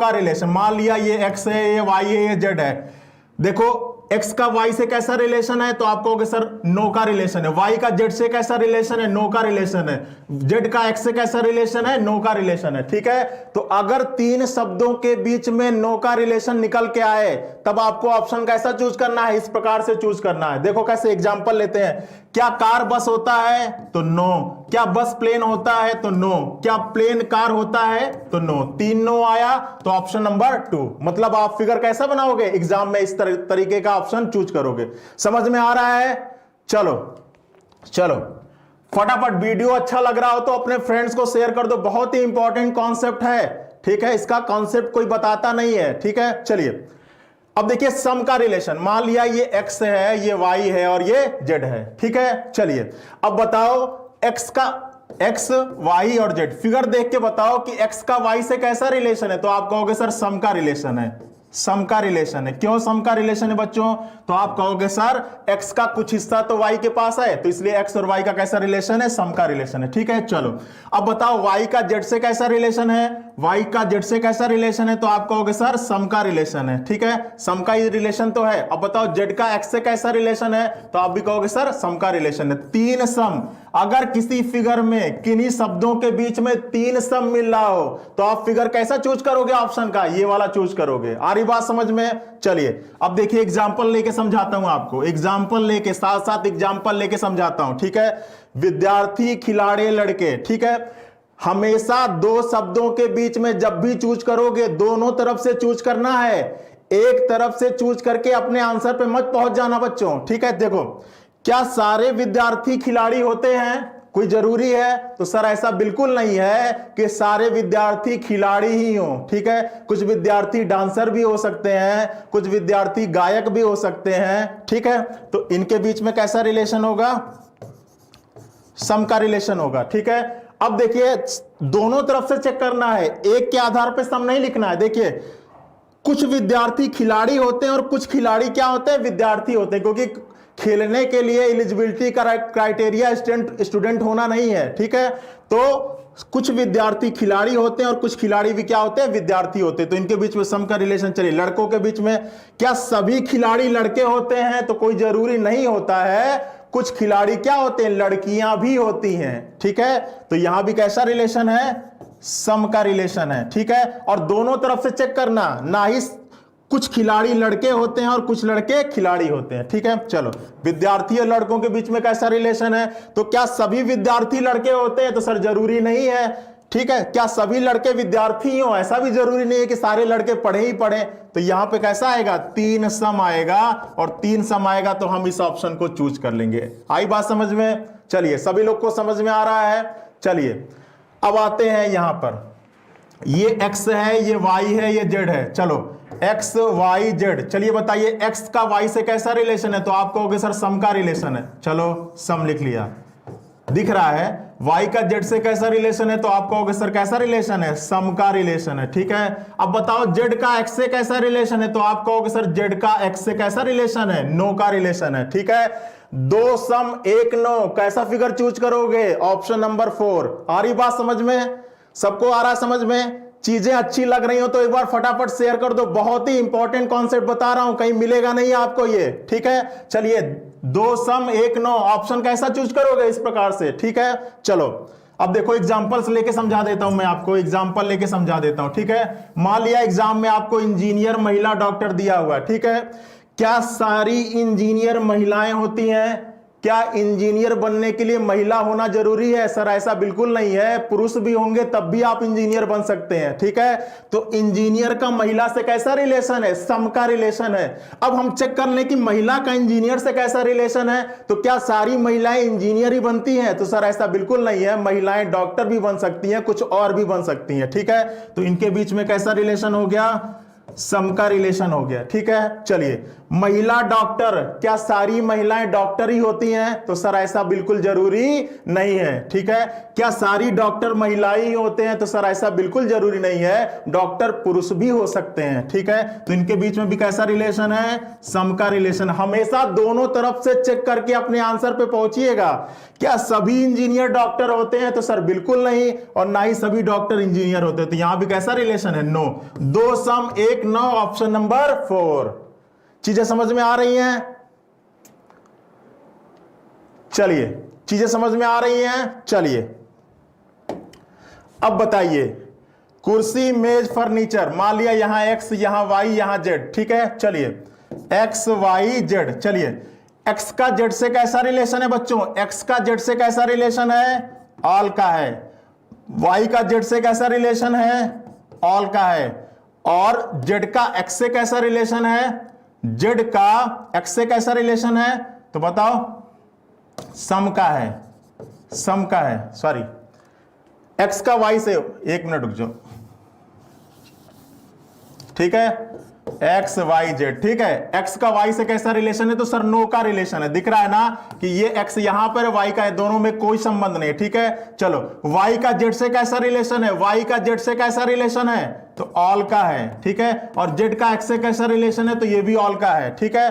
रिलेशन। मान लिया ये x है, ये y है, ये z है। देखो x का y से कैसा रिलेशन है, तो आप कहोगे सर नो का रिलेशन है। y का z से कैसा रिलेशन है, नो का रिलेशन है। z का x से कैसा रिलेशन है, नो का रिलेशन है। ठीक है, तो अगर तीन शब्दों के बीच में नो का रिलेशन निकल के आए तब आपको ऑप्शन कैसा चूज करना है, इस प्रकार से चूज करना है। देखो कैसे एग्जांपल लेते हैं। क्या कार बस होता है, तो नो। क्या बस प्लेन होता है, तो नो। क्या प्लेन कार होता है, तो नो। तीन नो आया तो ऑप्शन नंबर 2। मतलब आप फिगर कैसा बनाओगे, एग्जाम में इस तरीके का ऑप्शन चूज करोगे। समझ में आ रहा है? चलो चलो फटाफट, वीडियो अच्छा लग रहा हो तो अपने फ्रेंड्स को शेयर कर दो। बहुत ही इंपॉर्टेंट कॉन्सेप्ट है। ठीक है, इसका कॉन्सेप्ट कोई बताता नहीं है। ठीक है, चलिए अब देखिए सम का रिलेशन। मान लिया ये x है, ये y है और ये z है। ठीक है, चलिए अब बताओ x का x, y और z फिगर देख के बताओ कि x का y से कैसा रिलेशन है, तो आप कहोगे सर सम का रिलेशन है। सम का रिलेशन है। क्यों सम का रिलेशन है बच्चों, तो आप कहोगे सर x का कुछ हिस्सा तो y के पास है, तो इसलिए x और y का कैसा रिलेशन है, सम का रिलेशन है। ठीक है, चलो अब बताओ y का z से कैसा रिलेशन है, y का z से कैसा रिलेशन है, तो आप कहोगे सर सम का रिलेशन है। ठीक है, सम का ही रिलेशन तो है। अब बताओ z का x से कैसा रिलेशन है, तो आप भी कहोगे सर सम का रिलेशन है। तीन सम, अगर किसी फिगर में किन्हीं शब्दों के बीच में तीन सम मिल रहा हो तो आप फिगर कैसा चूज करोगे, ऑप्शन का ये वाला चूज करोगे। आ रही बात समझ में? चलिए अब देखिए एग्जांपल लेके समझाता हूं आपको। एग्जांपल लेके साथ साथ एग्जांपल लेके समझाता हूं। ठीक है, विद्यार्थी, खिलाड़ी, लड़के। ठीक है, हमेशा दो शब्दों के बीच में जब भी चूज करोगे दोनों तरफ से चूज करना है। एक तरफ से चूज करके अपने आंसर पे मत पहुंच जाना बच्चों। ठीक है, देखो क्या सारे विद्यार्थी खिलाड़ी होते हैं, कोई जरूरी है, तो सर ऐसा बिल्कुल नहीं है कि सारे विद्यार्थी खिलाड़ी ही हो। ठीक है, कुछ विद्यार्थी डांसर भी हो सकते हैं, कुछ विद्यार्थी गायक भी हो सकते हैं। ठीक है, तो इनके बीच में कैसा रिलेशन होगा, सम का रिलेशन होगा। ठीक है, अब देखिए दोनों तरफ से चेक करना है, एक के आधार पर सम नहीं लिखना है। देखिए कुछ विद्यार्थी खिलाड़ी होते हैं और कुछ खिलाड़ी क्या होते हैं, विद्यार्थी होते हैं, क्योंकि खेलने के लिए एलिजिबिलिटी का क्राइटेरिया स्टूडेंट होना नहीं है। ठीक है, तो कुछ विद्यार्थी खिलाड़ी होते हैं और कुछ खिलाड़ी भी क्या होते हैं, विद्यार्थी होते हैं, तो इनके बीच में सम का रिलेशन। चलिए लड़कों के बीच में, क्या सभी खिलाड़ी लड़के होते हैं, तो कोई जरूरी नहीं होता है। कुछ खिलाड़ी क्या होते हैं, लड़कियां भी होती हैं। ठीक है, तो यहां भी कैसा रिलेशन है, सम का रिलेशन है। ठीक है, और दोनों तरफ से चेक करना, ना ही कुछ खिलाड़ी लड़के होते हैं और कुछ लड़के खिलाड़ी होते हैं। ठीक है, चलो विद्यार्थी और लड़कों के बीच में कैसा रिलेशन है, तो क्या सभी विद्यार्थी लड़के होते हैं, तो सर जरूरी नहीं है। ठीक है, क्या सभी लड़के विद्यार्थी हो, ऐसा भी जरूरी नहीं है कि सारे लड़के पढ़े ही पढ़े। तो यहां पे कैसा आएगा, तीन सम आएगा, और तीन सम आएगा तो हम इस ऑप्शन को चूज कर लेंगे। आई बात समझ में? चलिए सभी लोग को समझ में आ रहा है? चलिए अब आते हैं यहां पर, ये x है, ये y है, ये z है। चलो x y z, चलिए बताइए x का y से कैसा रिलेशन है, तो आप कहोगे सर सम का रिलेशन है। चलो सम लिख लिया, दिख रहा है। y का z से कैसा रिलेशन है, तो आप कहोगे सर कैसा रिलेशन है, सम का रिलेशन है। ठीक है, अब बताओ z का x से कैसा रिलेशन है, तो आप कहोगे सर z का x से कैसा रिलेशन है, नो का रिलेशन है। ठीक है, दो सम एक नो, कैसा फिगर चूज करोगे, ऑप्शन नंबर 4। आ रही बात समझ में? सबको आ रहा समझ में? चीजें अच्छी लग रही हो तो एक बार फटाफट शेयर कर दो। बहुत ही इंपॉर्टेंट कॉन्सेप्ट बता रहा हूं, कहीं मिलेगा नहीं आपको ये। ठीक है, चलिए दो सम एक नो, ऑप्शन कैसा चूज करोगे, इस प्रकार से। ठीक है, चलो अब देखो एग्जांपल्स लेके समझा देता हूं मैं आपको, एग्जांपल लेके समझा देता हूं। ठीक है, मान लिया एग्जाम में आपको इंजीनियर, महिला, डॉक्टर दिया हुआ है। ठीक है, क्या सारी इंजीनियर महिलाएं होती हैं? क्या इंजीनियर बनने के लिए महिला होना जरूरी है? सर ऐसा बिल्कुल नहीं है, पुरुष भी होंगे तब भी आप इंजीनियर बन सकते हैं। ठीक है, तो इंजीनियर का महिला से कैसा रिलेशन है, सम का रिलेशन है। अब हम चेक कर लें कि महिला का इंजीनियर से कैसा रिलेशन है, तो क्या सारी महिलाएं इंजीनियर ही बनती हैं? तो सर ऐसा बिल्कुल नहीं है, महिलाएं डॉक्टर भी बन सकती हैं, कुछ और भी बन सकती हैं। ठीक है, तो इनके बीच में कैसा रिलेशन हो गया, सम का रिलेशन हो गया। ठीक है, चलिए महिला डॉक्टर, क्या सारी महिलाएं डॉक्टर ही होती हैं? तो सर ऐसा बिल्कुल जरूरी नहीं है। ठीक है, क्या सारी डॉक्टर महिलाएं ही होते हैं? तो सर ऐसा बिल्कुल जरूरी नहीं है, डॉक्टर पुरुष भी हो सकते हैं। ठीक है, तो इनके बीच में भी कैसा रिलेशन है, सम का रिलेशन। हमेशा दोनों तरफ से चेक करके अपने आंसर पे पहुंचिएगा। क्या सभी इंजीनियर डॉक्टर होते हैं? तो सर बिल्कुल नहीं, और ना ही सभी डॉक्टर इंजीनियर होते हैं। तो यहां भी कैसा रिलेशन है, नो। दो सम एक नो, ऑप्शन नंबर 4। चीजें समझ में आ रही हैं? चलिए, चीजें समझ में आ रही हैं? चलिए अब बताइए, कुर्सी, मेज, फर्नीचर, मान लिया यहां एक्स, यहां वाई, यहां जेड, ठीक है। चलिए एक्स वाई जेड, चलिए एक्स का जेड से कैसा रिलेशन है बच्चों? एक्स का जेड से कैसा रिलेशन है? ऑल का है। वाई का जेड से कैसा रिलेशन है? ऑल का है। और जेड का एक्स से कैसा रिलेशन है? जेड का एक्स से कैसा रिलेशन है? तो बताओ। सम का है, सम का है, सॉरी एक्स का वाई से, एक मिनट रुक जाओ, ठीक है, एक्स वाई जेड, ठीक है। एक्स का वाई से कैसा रिलेशन है? तो सर नो का रिलेशन है। दिख रहा है ना कि ये एक्स यहां पर है, वाई का है, दोनों में कोई संबंध नहीं, ठीक है। चलो वाई का जेड से कैसा रिलेशन है? वाई का जेड से कैसा रिलेशन है? तो ऑल का है, ठीक है। और जेड का एक्स से कैसा रिलेशन है? तो ये भी ऑल का है, ठीक है।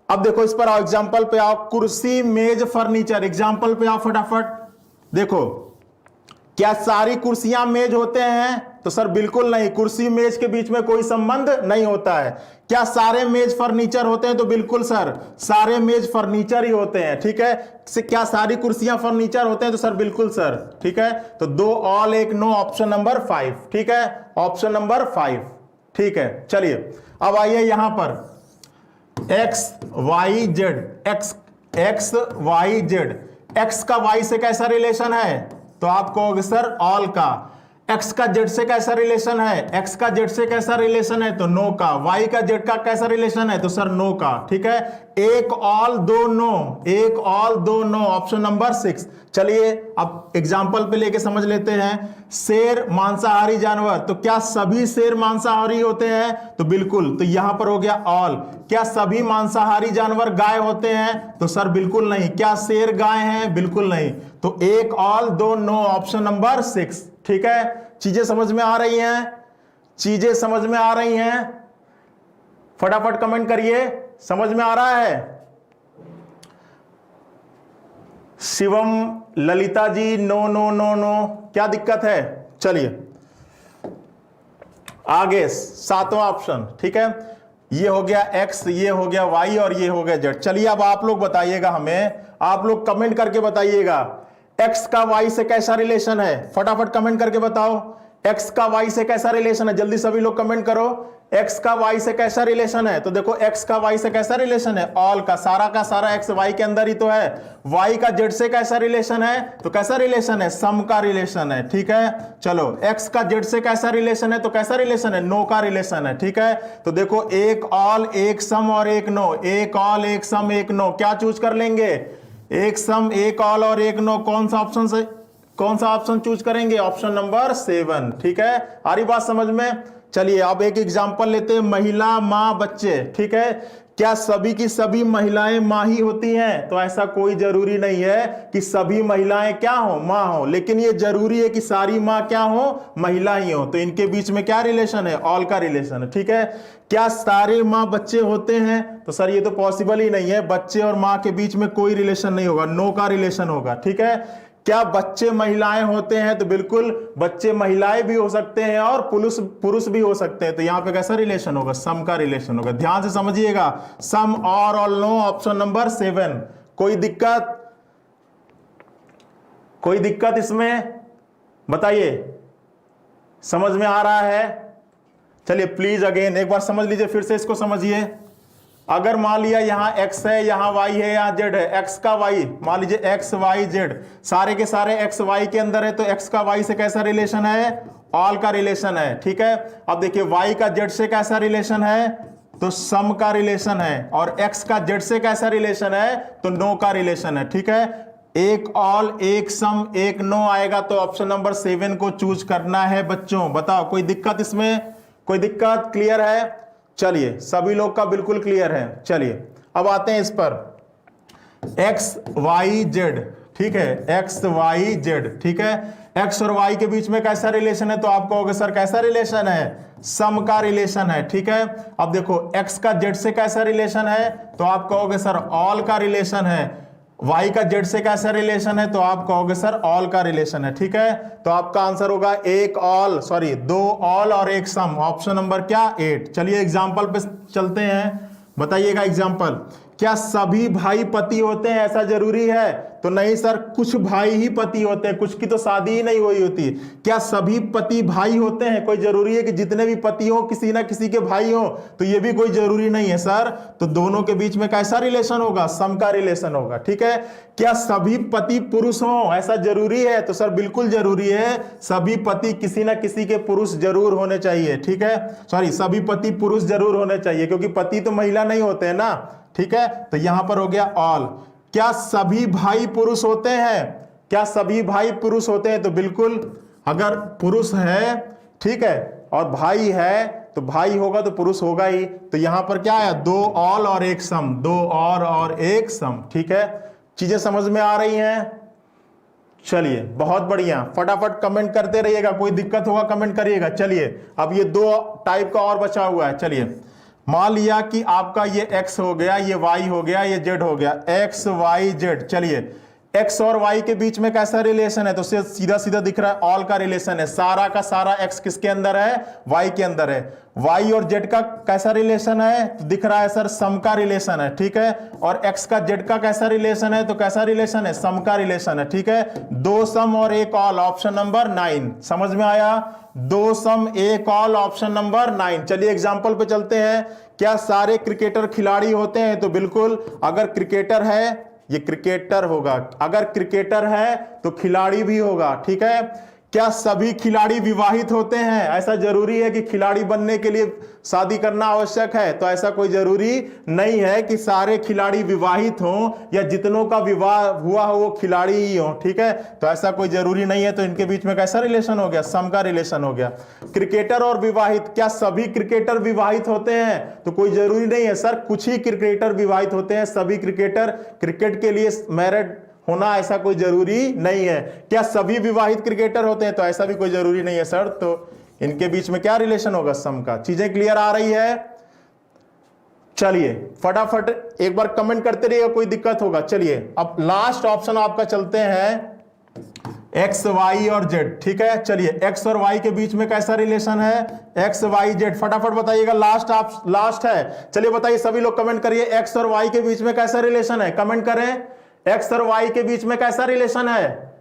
अब देखो इस पर आओ, एग्जाम्पल पे आओ, कुर्सी, मेज, फर्नीचर, एग्जाम्पल पे आओ फटाफट। देखो क्या सारी कुर्सियां मेज होते हैं? तो सर बिल्कुल नहीं, कुर्सी मेज के बीच में कोई संबंध नहीं होता है। क्या सारे मेज फर्नीचर होते हैं? तो बिल्कुल सर, सारे मेज फर्नीचर ही होते हैं, ठीक है। क्या सारी कुर्सियां फर्नीचर होते हैं? तो सर बिल्कुल सर, ठीक है। तो 2 ऑल 1 नो, ऑप्शन नंबर 5, ठीक है, ऑप्शन नंबर 5, ठीक है। चलिए अब आइए यहां पर X Y Z, X Y Z, X का वाई से कैसा रिलेशन है? तो आप कहोगे सर ऑल का। एक्स का जेड से कैसा रिलेशन है? एक्स का जेड से कैसा रिलेशन है? तो नो का। वाई का जेड का कैसा रिलेशन है? तो सर नो का, ठीक है। एक ऑल 2 नो, एक ऑल 2 नो, ऑप्शन नंबर 6। चलिए अब एग्जाम्पल पे लेके समझ लेते हैं। शेर मांसाहारी जानवर, तो क्या सभी शेर मांसाहारी होते हैं? तो बिल्कुल, तो यहां पर हो गया ऑल। क्या सभी मांसाहारी जानवर गाय होते हैं? तो सर बिल्कुल नहीं। क्या शेर गाय हैं? बिल्कुल नहीं। तो एक ऑल 2 नो, ऑप्शन नंबर 6, ठीक है। चीजें समझ में आ रही हैं? चीजें समझ में आ रही हैं? फटाफट कमेंट करिए, समझ में आ रहा है? Shivam, Lalita ji, no no no no, क्या दिक्कत है? चलिए आगे 7वां ऑप्शन, ठीक है। ये हो गया एक्स, ये हो गया वाई और ये हो गया जेड। चलिए अब आप लोग बताइएगा, हमें आप लोग कमेंट करके बताइएगा एक्स का वाई से कैसा रिलेशन है। फटाफट कमेंट करके बताओ एक्स का वाई से कैसा रिलेशन है। जल्दी सभी लोग कमेंट करो, एक्स का वाई से कैसा रिलेशन है। तो देखो एक्स का वाई से कैसा रिलेशन है? ऑल का सारा एक्स वाई के अंदर ही तो है। वाई का जेड से कैसा रिलेशन है? तो कैसा रिलेशन है? सम का रिलेशन है, ठीक है। चलो एक्स का जेड से कैसा रिलेशन है? तो कैसा रिलेशन है? नो का रिलेशन है, ठीक है। तो देखो एक ऑल, एक सम और एक नो, एक ऑल, एक सम, एक नो, क्या चूज कर लेंगे? एक सम, एक ऑल और एक नो। कौन सा ऑप्शन से, कौन सा ऑप्शन चूज करेंगे? ऑप्शन नंबर 7, ठीक है। आ रही बात समझ में? चलिए अब एक एग्जांपल लेते हैं, महिला, मां, बच्चे, ठीक है। क्या सभी की सभी महिलाएं मां ही होती हैं? तो ऐसा कोई जरूरी नहीं है कि सभी महिलाएं क्या हो? मां हो। लेकिन ये जरूरी है कि सारी मां क्या हो? महिला ही हो। तो इनके बीच में क्या रिलेशन है? ऑल का रिलेशन है, ठीक है। क्या सारे मां बच्चे होते हैं? तो सर ये तो पॉसिबल ही नहीं है, बच्चे और मां के बीच में कोई रिलेशन नहीं होगा, नो का रिलेशन होगा, ठीक है। क्या बच्चे महिलाएं होते हैं? तो बिल्कुल बच्चे महिलाएं भी हो सकते हैं और पुरुष भी हो सकते हैं। तो यहां पे कैसा रिलेशन होगा? सम का रिलेशन होगा। ध्यान से समझिएगा, सम और ऑल नो, ऑप्शन नंबर 7। कोई दिक्कत? कोई दिक्कत इसमें बताइए? समझ में आ रहा है? चलिए प्लीज अगेन एक बार समझ लीजिए, फिर से इसको समझिए। अगर मान लिया यहां x है, यहां y है, यहां z है, x का y, मान लीजिए x y z, सारे के सारे x y के अंदर है, तो x का y से कैसा रिलेशन है? ऑल का रिलेशन है, ठीक है। अब देखिए y का z से कैसा रिलेशन है? तो सम का रिलेशन है। और x का z से कैसा रिलेशन है? तो नो का रिलेशन है, ठीक है। एक ऑल, एक सम, एक नो आएगा, तो ऑप्शन नंबर 7 को चूज करना है बच्चों। बताओ कोई दिक्कत इसमें? कोई दिक्कत? क्लियर है? चलिए सभी लोग का बिल्कुल क्लियर है। चलिए अब आते हैं इस पर, एक्स वाई जेड, ठीक है, एक्स वाई जेड, ठीक है। एक्स और वाई के बीच में कैसा रिलेशन है? तो आप कहोगे सर कैसा रिलेशन है? सम का रिलेशन है, ठीक है। अब देखो एक्स का जेड से कैसा रिलेशन है? तो आप कहोगे सर ऑल का रिलेशन है। y का z से कैसा रिलेशन है? तो आप कहोगे सर ऑल का रिलेशन है, ठीक है। तो आपका आंसर होगा एक ऑल, सॉरी 2 ऑल और एक सम, ऑप्शन नंबर क्या? 8। चलिए एग्जांपल पे चलते हैं। बताइएगा एग्जाम्पल। क्या सभी भाई पति होते हैं, ऐसा जरूरी है? तो नहीं सर, कुछ भाई ही पति होते हैं, कुछ की तो शादी ही नहीं हुई होती। क्या सभी पति भाई होते हैं? कोई जरूरी है कि जितने भी पति हो किसी ना किसी के भाई हो? तो ये भी कोई जरूरी नहीं है सर। तो दोनों के बीच में कैसा रिलेशन होगा? सम का रिलेशन होगा। ठीक है। क्या सभी पति पुरुष हो, ऐसा जरूरी है? तो सर बिल्कुल जरूरी है, सभी पति किसी ना किसी के पुरुष जरूर होने चाहिए। ठीक है, सॉरी, सभी पति पुरुष जरूर होने चाहिए, क्योंकि पति तो महिला नहीं होते हैं ना। ठीक है, तो यहां पर हो गया ऑल। क्या सभी भाई पुरुष होते हैं? क्या सभी भाई पुरुष होते हैं? तो बिल्कुल, अगर पुरुष है, ठीक है, और भाई है, तो भाई होगा तो पुरुष होगा ही। तो यहां पर क्या है? दो ऑल और एक सम, दो और एक सम। ठीक है, चीजें समझ में आ रही हैं? चलिए, बहुत बढ़िया, फटाफट कमेंट करते रहिएगा, कोई दिक्कत होगा कमेंट करिएगा। चलिए, अब ये दो टाइप का और बचा हुआ है। चलिए, मान लिया कि आपका ये x हो गया, ये y हो गया, ये z हो गया, x y z। चलिए, x और y के बीच में कैसा रिलेशन है? तो सीधा सीधा दिख रहा है, ऑल का रिलेशन है। सारा का सारा x किसके अंदर है? y के अंदर है। y और z का कैसा रिलेशन है? तो दिख रहा है सर, सम का रिलेशन है। ठीक है, और x का z का कैसा रिलेशन है? तो कैसा रिलेशन है? सम का रिलेशन है। ठीक है, दो सम और एक ऑल, ऑप्शन नंबर 9। समझ में आया? दो सम एक ऑल, ऑप्शन नंबर 9। चलिए एग्जांपल पे चलते हैं। क्या सारे क्रिकेटर खिलाड़ी होते हैं? तो बिल्कुल, अगर क्रिकेटर है, ये क्रिकेटर होगा, अगर क्रिकेटर है तो खिलाड़ी भी होगा। ठीक है, क्या सभी खिलाड़ी विवाहित होते हैं? ऐसा जरूरी है कि खिलाड़ी बनने के लिए शादी करना आवश्यक है? तो ऐसा कोई जरूरी नहीं है कि सारे खिलाड़ी विवाहित हों या जितनों का विवाह हुआ हो वो खिलाड़ी ही हो। ठीक है, तो ऐसा कोई जरूरी नहीं है। तो इनके बीच में कैसा रिलेशन हो गया? सम का रिलेशन हो गया। क्रिकेटर और विवाहित, क्या सभी क्रिकेटर विवाहित होते हैं? तो कोई जरूरी नहीं है सर, कुछ ही क्रिकेटर विवाहित होते हैं। सभी क्रिकेटर क्रिकेट के लिए मैरिड होना ऐसा कोई जरूरी नहीं है। क्या सभी विवाहित क्रिकेटर होते हैं? तो ऐसा भी कोई जरूरी नहीं है सर। तो इनके बीच में क्या रिलेशन होगा? सम का। चीजें क्लियर आ रही है? चलिए फटाफट एक बार कमेंट करते रहिएगा, कोई दिक्कत होगा। चलिए अब लास्ट ऑप्शन आपका चलते हैं, एक्स वाई और जेड। ठीक है, चलिए एक्स और वाई के बीच में कैसा रिलेशन है? एक्स वाई जेड, फटाफट बताइएगा। लास्ट है, चलिए बताइए, सभी लोग कमेंट करिए, एक्स और वाई के बीच में कैसा रिलेशन है? कमेंट करें, एक्स और वाई के बीच में कैसा रिलेशन है?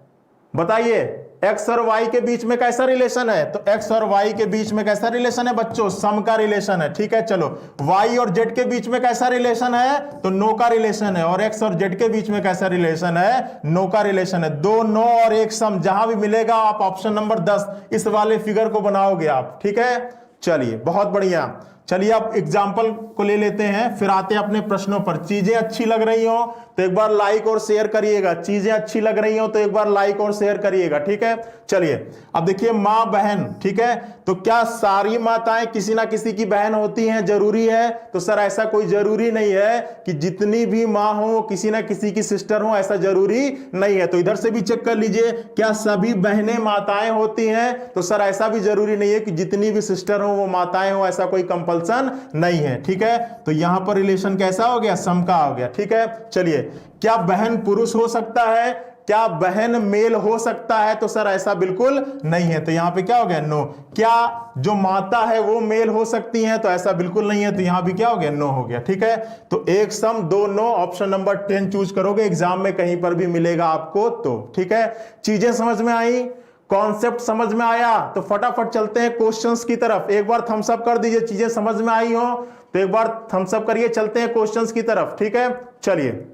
बताइए, एक्स और वाई के बीच में कैसा रिलेशन है? तो एक्स और वाई के बीच में कैसा रिलेशन है बच्चों? सम का रिलेशन है। ठीक है, चलो, वाई और जेड के बीच में कैसा रिलेशन है? तो नो का रिलेशन है। और एक्स और जेड के बीच में कैसा रिलेशन है? नो का रिलेशन है। दो नो और एक सम, जहां भी मिलेगा आप ऑप्शन नंबर 10 इस वाले फिगर को बनाओगे आप। ठीक है, चलिए बहुत बढ़िया। चलिए अब एग्जाम्पल को ले लेते हैं, फिर आते हैं अपने प्रश्नों पर। चीजें अच्छी लग रही हो तो एक बार लाइक और शेयर करिएगा। चीजें अच्छी लग रही हो तो एक बार लाइक और शेयर करिएगा। ठीक है, चलिए अब देखिए, माँ बहन। ठीक है, तो क्या सारी माताएं किसी ना किसी की बहन होती हैं? जरूरी है? तो सर ऐसा कोई जरूरी नहीं है कि जितनी भी माँ हो किसी ना किसी की सिस्टर हो, ऐसा जरूरी नहीं है। तो इधर से भी चेक कर लीजिए, क्या सभी बहनें माताएं होती हैं? तो सर ऐसा भी जरूरी नहीं है कि जितनी भी सिस्टर हो वो माताएं हो, ऐसा कोई कंपल्सन नहीं है। ठीक है, तो यहां पर रिलेशन कैसा हो गया? सम का हो गया। ठीक है, चलिए, क्या बहन पुरुष हो सकता है? क्या बहन मेल हो सकता है? तो सर ऐसा बिल्कुल नहीं है। तो यहां पे क्या हो गया? नो। क्या जो माता है वो मेल हो सकती है? तो ऐसा बिल्कुल नहीं है। तो यहां भी क्या हो गया? नो हो गया। ठीक है, तो एक सम दो नो, ऑप्शन नंबर 10 चूज करोगे, एग्जाम में कहीं पर भी मिलेगा आपको। तो ठीक है, चीजें समझ में आई, कॉन्सेप्ट समझ में आया? तो फटाफट चलते हैं क्वेश्चंस की तरफ। एक बार थम्स अप कर दीजिए, चीजें समझ में आई हो तो एक बार थम्स अप करिए। चलते हैं क्वेश्चंस की तरफ। ठीक है, चलिए,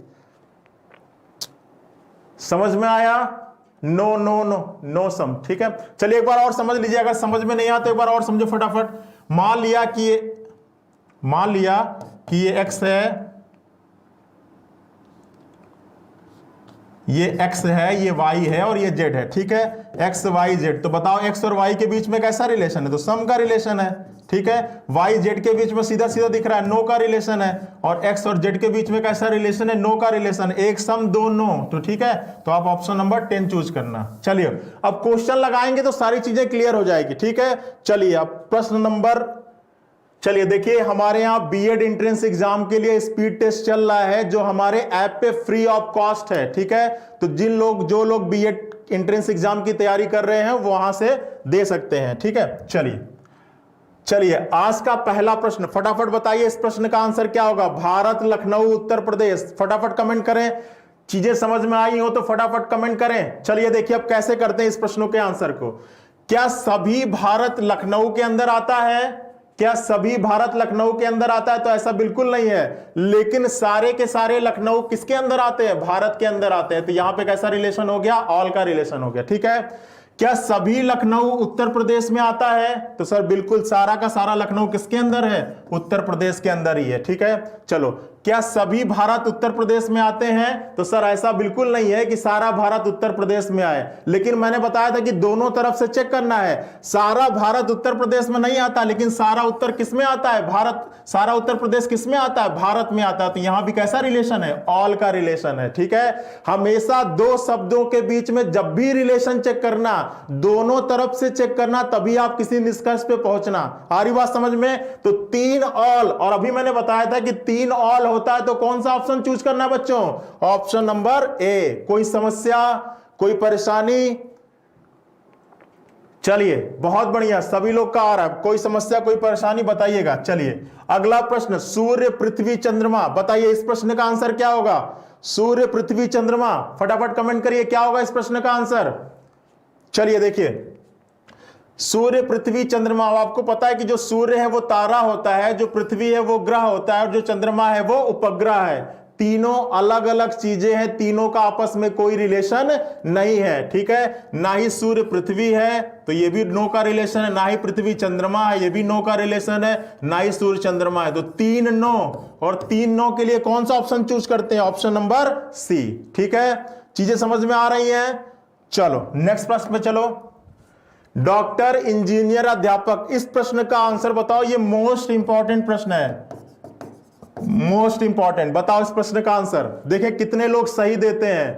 समझ में आया? No no no no sum. ठीक है, चलिए एक बार और समझ लीजिए, अगर समझ में नहीं आता तो एक बार और समझो फटाफट। मान लिया कि ये x है, ये x है, ये y है और ये z है। ठीक है, x y z। तो बताओ x और y के बीच में कैसा रिलेशन है? तो सम का रिलेशन है। ठीक है, y z के बीच में सीधा सीधा दिख रहा है, नो का रिलेशन है। और x और z के बीच में कैसा रिलेशन है? नो का रिलेशन। एक सम दो नो। तो ठीक है, तो आप ऑप्शन नंबर 10 चूज करना। चलिए अब क्वेश्चन लगाएंगे तो सारी चीजें क्लियर हो जाएगी। ठीक है, चलिए अब प्रश्न नंबर, चलिए देखिए, हमारे यहाँ बीएड एंट्रेंस एग्जाम के लिए स्पीड टेस्ट चल रहा है जो हमारे ऐप पे फ्री ऑफ कॉस्ट है। ठीक है, तो जो लोग बीएड एंट्रेंस एग्जाम की तैयारी कर रहे हैं वो वहां से दे सकते हैं। ठीक है, चलिए आज का पहला प्रश्न फटाफट बताइए, इस प्रश्न का आंसर क्या होगा? भारत, लखनऊ, उत्तर प्रदेश। फटाफट कमेंट करें, चीजें समझ में आई हो तो फटाफट कमेंट करें। चलिए देखिए अब कैसे करते हैं इस प्रश्नों के आंसर को। क्या सभी भारत लखनऊ के अंदर आता है? क्या सभी भारत लखनऊ के अंदर आता है? तो ऐसा बिल्कुल नहीं है, लेकिन सारे के सारे लखनऊ किसके अंदर आते हैं? भारत के अंदर आते हैं। तो यहां पे कैसा रिलेशन हो गया? ऑल का रिलेशन हो गया। ठीक है। क्या सभी लखनऊ उत्तर प्रदेश में आता है? तो सर बिल्कुल सारा का सारा लखनऊ किसके अंदर है? उत्तर प्रदेश के अंदर ही है। ठीक है। चलो, क्या सभी भारत उत्तर प्रदेश में आते हैं? तो सर ऐसा बिल्कुल नहीं है कि सारा भारत उत्तर प्रदेश में आए, लेकिन मैंने बताया था कि दोनों तरफ से चेक करना है। सारा भारत उत्तर प्रदेश में नहीं आता, लेकिन सारा उत्तर किस में आता है? भारत, सारा उत्तर प्रदेश किस में आता है? भारत में आता है। तो यहां भी कैसा रिलेशन है? ऑल का रिलेशन है। ठीक है। हमेशा दो शब्दों के बीच में जब भी रिलेशन चेक करना, दोनों तरफ से चेक करना, तभी आप किसी निष्कर्ष पे पहुंचना। आ रही बात समझ में? तो 3 ऑल, और अभी मैंने बताया था कि 3 ऑल होता है तो कौन सा ऑप्शन चूज करना है बच्चों? Option number A. कोई समस्या, कोई परेशानी? चलिए बहुत बढ़िया, सभी लोग का आ रहा है। कोई समस्या, कोई परेशानी बताइएगा। चलिए अगला प्रश्न, सूर्य, पृथ्वी, चंद्रमा। बताइए इस प्रश्न का आंसर क्या होगा? सूर्य, पृथ्वी, चंद्रमा। फटाफट कमेंट करिए क्या होगा इस प्रश्न का आंसर। चलिए देखिए, सूर्य, पृथ्वी, चंद्रमा। आपको पता है कि जो सूर्य है वो तारा होता है, जो पृथ्वी है वो ग्रह होता है, और जो चंद्रमा है वो उपग्रह है। तीनों अलग अलग चीजें हैं, तीनों का आपस में कोई रिलेशन नहीं है। ठीक है। ना ही सूर्य पृथ्वी है तो ये भी नो का रिलेशन है, ना ही पृथ्वी चंद्रमा है, ये भी नो का रिलेशन है, ना ही सूर्य चंद्रमा है। तो 3 नो, और 3 नो के लिए कौन सा ऑप्शन चूज करते हैं? Option number C. ठीक है। चीजें समझ में आ रही हैं? चलो नेक्स्ट प्रश्न पे चलो। डॉक्टर, इंजीनियर, अध्यापक। इस प्रश्न का आंसर बताओ। ये मोस्ट इंपॉर्टेंट प्रश्न है, मोस्ट इंपॉर्टेंट। बताओ इस प्रश्न का आंसर। देखें कितने लोग सही देते हैं।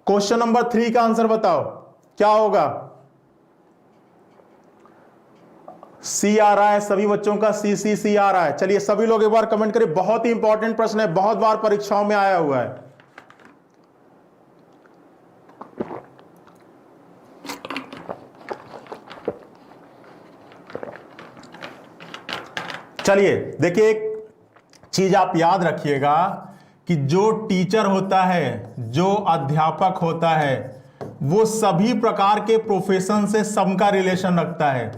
क्वेश्चन नंबर 3 का आंसर बताओ क्या होगा? सी आ रहा है, सभी बच्चों का सी आ रहा है। चलिए सभी लोग एक बार कमेंट करिए। बहुत ही इंपॉर्टेंट प्रश्न है, बहुत बार परीक्षाओं में आया हुआ है। चलिए देखिए, एक चीज आप याद रखिएगा कि जो टीचर होता है, जो अध्यापक होता है, वो सभी प्रकार के प्रोफेशन से सम का रिलेशन रखता है।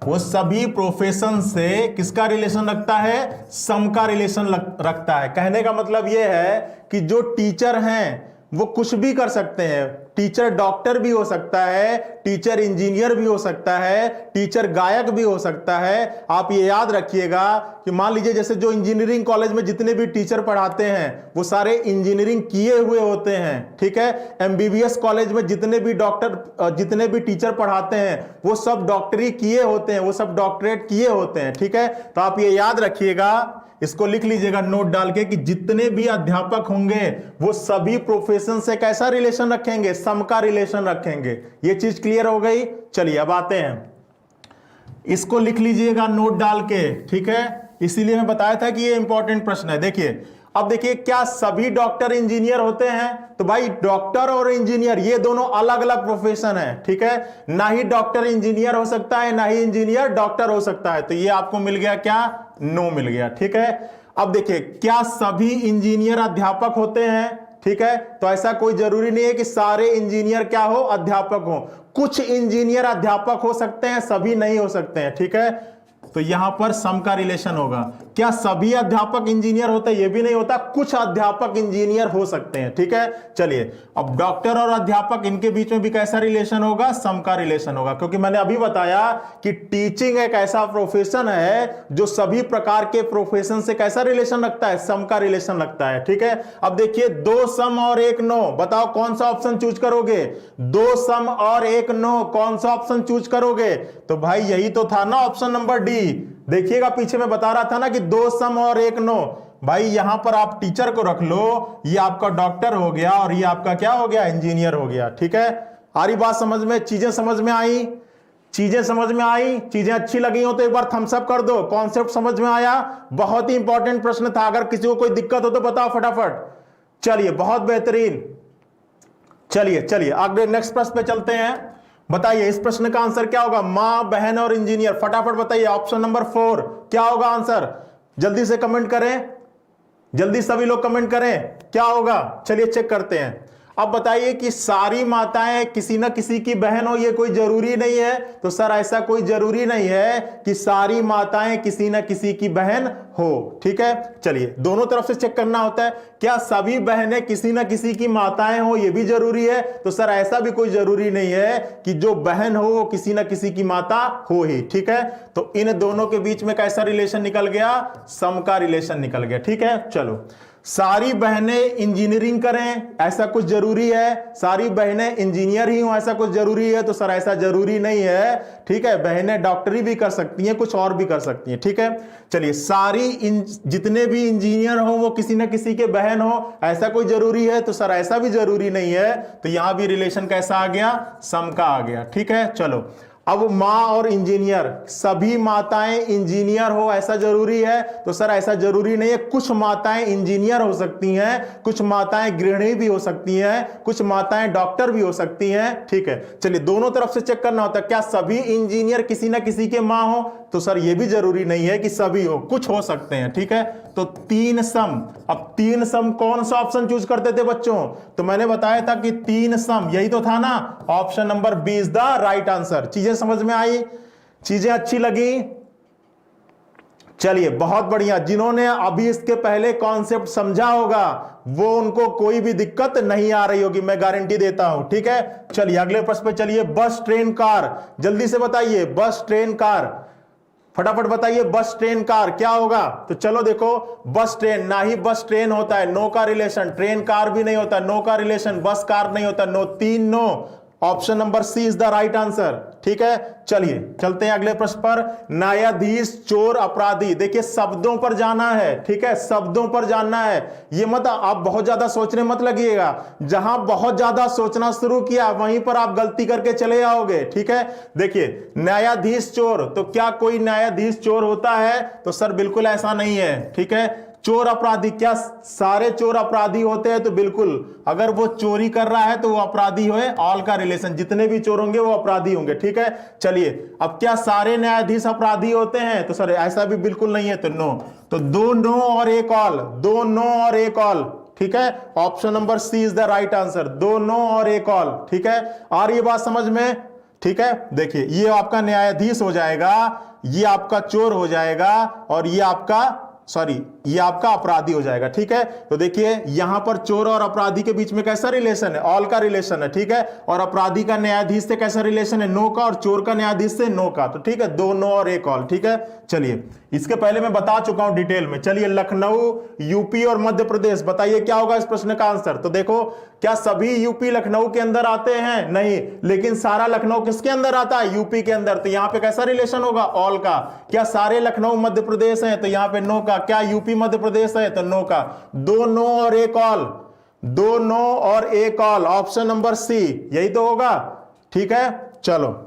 वो सभी प्रोफेशन से किसका रिलेशन रखता है? सम का रिलेशन रखता है। कहने का मतलब यह है कि जो टीचर हैं वो कुछ भी कर सकते हैं। टीचर डॉक्टर भी हो सकता है, टीचर इंजीनियर भी हो सकता है, टीचर गायक भी हो सकता है। आप ये याद रखिएगा कि मान लीजिए जैसे जो इंजीनियरिंग कॉलेज में जितने भी टीचर पढ़ाते हैं वो सारे इंजीनियरिंग किए हुए होते हैं। ठीक है। एमबीबीएस कॉलेज में जितने भी डॉक्टर, जितने भी टीचर पढ़ाते हैं वो सब डॉक्टरी किए होते हैं, वो सब डॉक्टरेट किए होते हैं। ठीक है। तो आप ये याद रखिएगा, इसको लिख लीजिएगा नोट डाल के, कि जितने भी अध्यापक होंगे वो सभी प्रोफेशन से कैसा रिलेशन रखेंगे? सम का रिलेशन रखेंगे। ये चीज क्लियर हो गई। चलिए अब आते हैं, इसको लिख लीजिएगा नोट डाल के। ठीक है। इसीलिए मैं बताया था कि ये इंपॉर्टेंट प्रश्न है। देखिए अब देखिए, क्या सभी डॉक्टर इंजीनियर होते हैं? तो भाई डॉक्टर और इंजीनियर ये दोनों अलग अलग प्रोफेशन है। ठीक है। ना ही डॉक्टर इंजीनियर हो सकता है, ना ही इंजीनियर डॉक्टर हो सकता है। तो ये आपको मिल गया क्या? नो मिल गया। ठीक है। अब देखिए, क्या सभी इंजीनियर अध्यापक होते हैं? ठीक है। तो ऐसा कोई जरूरी नहीं है कि सारे इंजीनियर क्या हो? अध्यापक हो। कुछ इंजीनियर अध्यापक हो सकते हैं, सभी नहीं हो सकते हैं। ठीक है। तो यहां पर सम का रिलेशन होगा। क्या सभी अध्यापक इंजीनियर होते हैं? ये भी नहीं होता, कुछ अध्यापक इंजीनियर हो सकते हैं। ठीक है। चलिए अब डॉक्टर और अध्यापक, इनके बीच में भी कैसा रिलेशन होगा? सम का रिलेशन होगा, क्योंकि मैंने अभी बताया कि टीचिंग एक ऐसा प्रोफेशन है जो सभी प्रकार के प्रोफेशन से कैसा रिलेशन रखता है? सम का रिलेशन रखता है। ठीक है। अब देखिए, 2 सम और 1 नो। बताओ कौन सा ऑप्शन चूज करोगे? 2 सम और 1 नो, कौन सा ऑप्शन चूज करोगे? तो भाई यही तो था ना, ऑप्शन नंबर डी। देखिएगा पीछे मैं बता रहा था ना कि 2 सम और 1 नो। भाई यहां पर आप टीचर को रख लो, ये आपका डॉक्टर हो गया और ये आपका क्या हो गया? इंजीनियर हो गया। ठीक है। आ रही बात समझ में? चीजें समझ में आई? चीजें समझ में आई? चीजें अच्छी लगी हो तो एक बार थम्स अप कर दो। कॉन्सेप्ट समझ में आया? बहुत ही इंपॉर्टेंट प्रश्न था। अगर किसी को कोई दिक्कत हो तो बताओ फटाफट। चलिए बहुत बेहतरीन। चलिए चलिए आगे नेक्स्ट प्रश्न पे चलते हैं। बताइए इस प्रश्न का आंसर क्या होगा? मां, बहन और इंजीनियर। फटाफट बताइए ऑप्शन नंबर 4 क्या होगा आंसर? जल्दी से कमेंट करें, जल्दी सभी लोग कमेंट करें, क्या होगा? चलिए चेक करते हैं। अब बताइए कि सारी माताएं किसी न किसी की बहन हो, ये कोई जरूरी नहीं है। तो सर ऐसा कोई जरूरी नहीं है कि सारी माताएं किसी न किसी की बहन हो, ठीक है। चलिए दोनों तरफ से चेक करना होता है। क्या सभी बहनें किसी न किसी की माताएं हो, ये भी जरूरी है? तो सर ऐसा भी कोई जरूरी नहीं है कि जो बहन हो वो किसी न किसी की माता हो ही, ठीक है। तो इन दोनों के बीच में कैसा रिलेशन निकल गया? सम का रिलेशन निकल गया, ठीक है। चलो, सारी बहनें इंजीनियरिंग करें ऐसा कुछ जरूरी है? सारी बहनें इंजीनियर ही हो ऐसा कुछ जरूरी है? तो सर ऐसा जरूरी नहीं है, ठीक है। बहनें डॉक्टरी भी कर सकती हैं, कुछ और भी कर सकती हैं, ठीक है। चलिए, सारी जितने भी इंजीनियर हो वो किसी न किसी के बहन हो ऐसा कोई जरूरी है? तो सर ऐसा भी जरूरी नहीं है। तो यहां भी रिलेशन कैसा आ गया? सम का आ गया, ठीक है। चलो, अब मां और इंजीनियर, सभी माताएं इंजीनियर हो ऐसा जरूरी है? तो सर ऐसा जरूरी नहीं है। कुछ माताएं इंजीनियर हो सकती हैं, कुछ माताएं गृहिणी भी हो सकती हैं, कुछ माताएं डॉक्टर भी हो सकती हैं, ठीक है। चलिए दोनों तरफ से चेक करना होता है। क्या सभी इंजीनियर किसी ना किसी के मां हो? तो सर ये भी जरूरी नहीं है कि सभी हो, कुछ हो सकते हैं, ठीक है। तो 3 सम। अब 3 सम कौन सा ऑप्शन चूज करते थे बच्चों? तो मैंने बताया था कि 3 सम, यही तो था ना। Option number B is the right answer. चीजें समझ में आई? चीजें अच्छी लगी? चलिए बहुत बढ़िया। जिन्होंने अभी इसके पहले कॉन्सेप्ट समझा होगा वो उनको कोई भी दिक्कत नहीं आ रही होगी, मैं गारंटी देता हूं, ठीक है। चलिए अगले प्रश्न पे चलिए। बस, ट्रेन, कार, जल्दी से बताइए। बस, ट्रेन, कार, फटाफट बताइए। बस, ट्रेन, कार क्या होगा? तो चलो देखो, बस ट्रेन, ना ही बस ट्रेन होता है, नो का रिलेशन। ट्रेन कार भी नहीं होता, नो का रिलेशन। बस कार नहीं होता, no. 3 no. Option number C is the right answer, ठीक है। चलिए चलते हैं अगले प्रश्न पर। न्यायाधीश, चोर, अपराधी। देखिए शब्दों पर जाना है, ठीक है, शब्दों पर जानना है। ये मत आप बहुत ज्यादा सोचने मत लगिएगा। जहां बहुत ज्यादा सोचना शुरू किया वहीं पर आप गलती करके चले आओगे, ठीक है। देखिए न्यायाधीश, चोर, तो क्या कोई न्यायाधीश चोर होता है? तो सर बिल्कुल ऐसा नहीं है, ठीक है। चोर, अपराधी, क्या सारे चोर अपराधी होते हैं? तो बिल्कुल, अगर वो चोरी कर रहा है तो वो अपराधी हो। ऑल का रिलेशन, जितने भी चोर होंगे वो अपराधी होंगे, ठीक है। चलिए, अब क्या सारे न्यायाधीश अपराधी होते हैं? तो सर ऐसा भी बिल्कुल नहीं है, तो नो। तो 2 नो और 1 ऑल, 2 नो और 1 ऑल, ठीक है। Option number C is the right answer. 2 no और 1 ऑल, ठीक है। आ रही है बात समझ में? ठीक है। देखिए ये आपका न्यायाधीश हो जाएगा, ये आपका चोर हो जाएगा, और ये आपका ये आपका अपराधी हो जाएगा, ठीक है। तो देखिए यहां पर चोर और अपराधी के बीच में कैसा रिलेशन है? ऑल का रिलेशन है, ठीक है। और अपराधी का न्यायाधीश से कैसा रिलेशन है? नो का। और चोर का न्यायाधीश से नो का। तो ठीक है, 2 नो और 1 ऑल, ठीक है। चलिए इसके पहले मैं बता चुका हूं डिटेल में। चलिए लखनऊ, यूपी और मध्य प्रदेश, बताइए क्या होगा इस प्रश्न का आंसर? तो देखो, क्या सभी यूपी लखनऊ के अंदर आते हैं? नहीं, लेकिन सारा लखनऊ किसके अंदर आता है? यूपी के अंदर। तो यहां पे कैसा रिलेशन होगा? ऑल का। क्या सारे लखनऊ मध्य प्रदेश हैं? तो यहां पे नो का। क्या यूपी मध्य प्रदेश है? तो नो का। 2 नो और 1 ऑल, 2 नो और 1 ऑल, ऑप्शन नंबर सी, यही तो होगा, ठीक है। चलो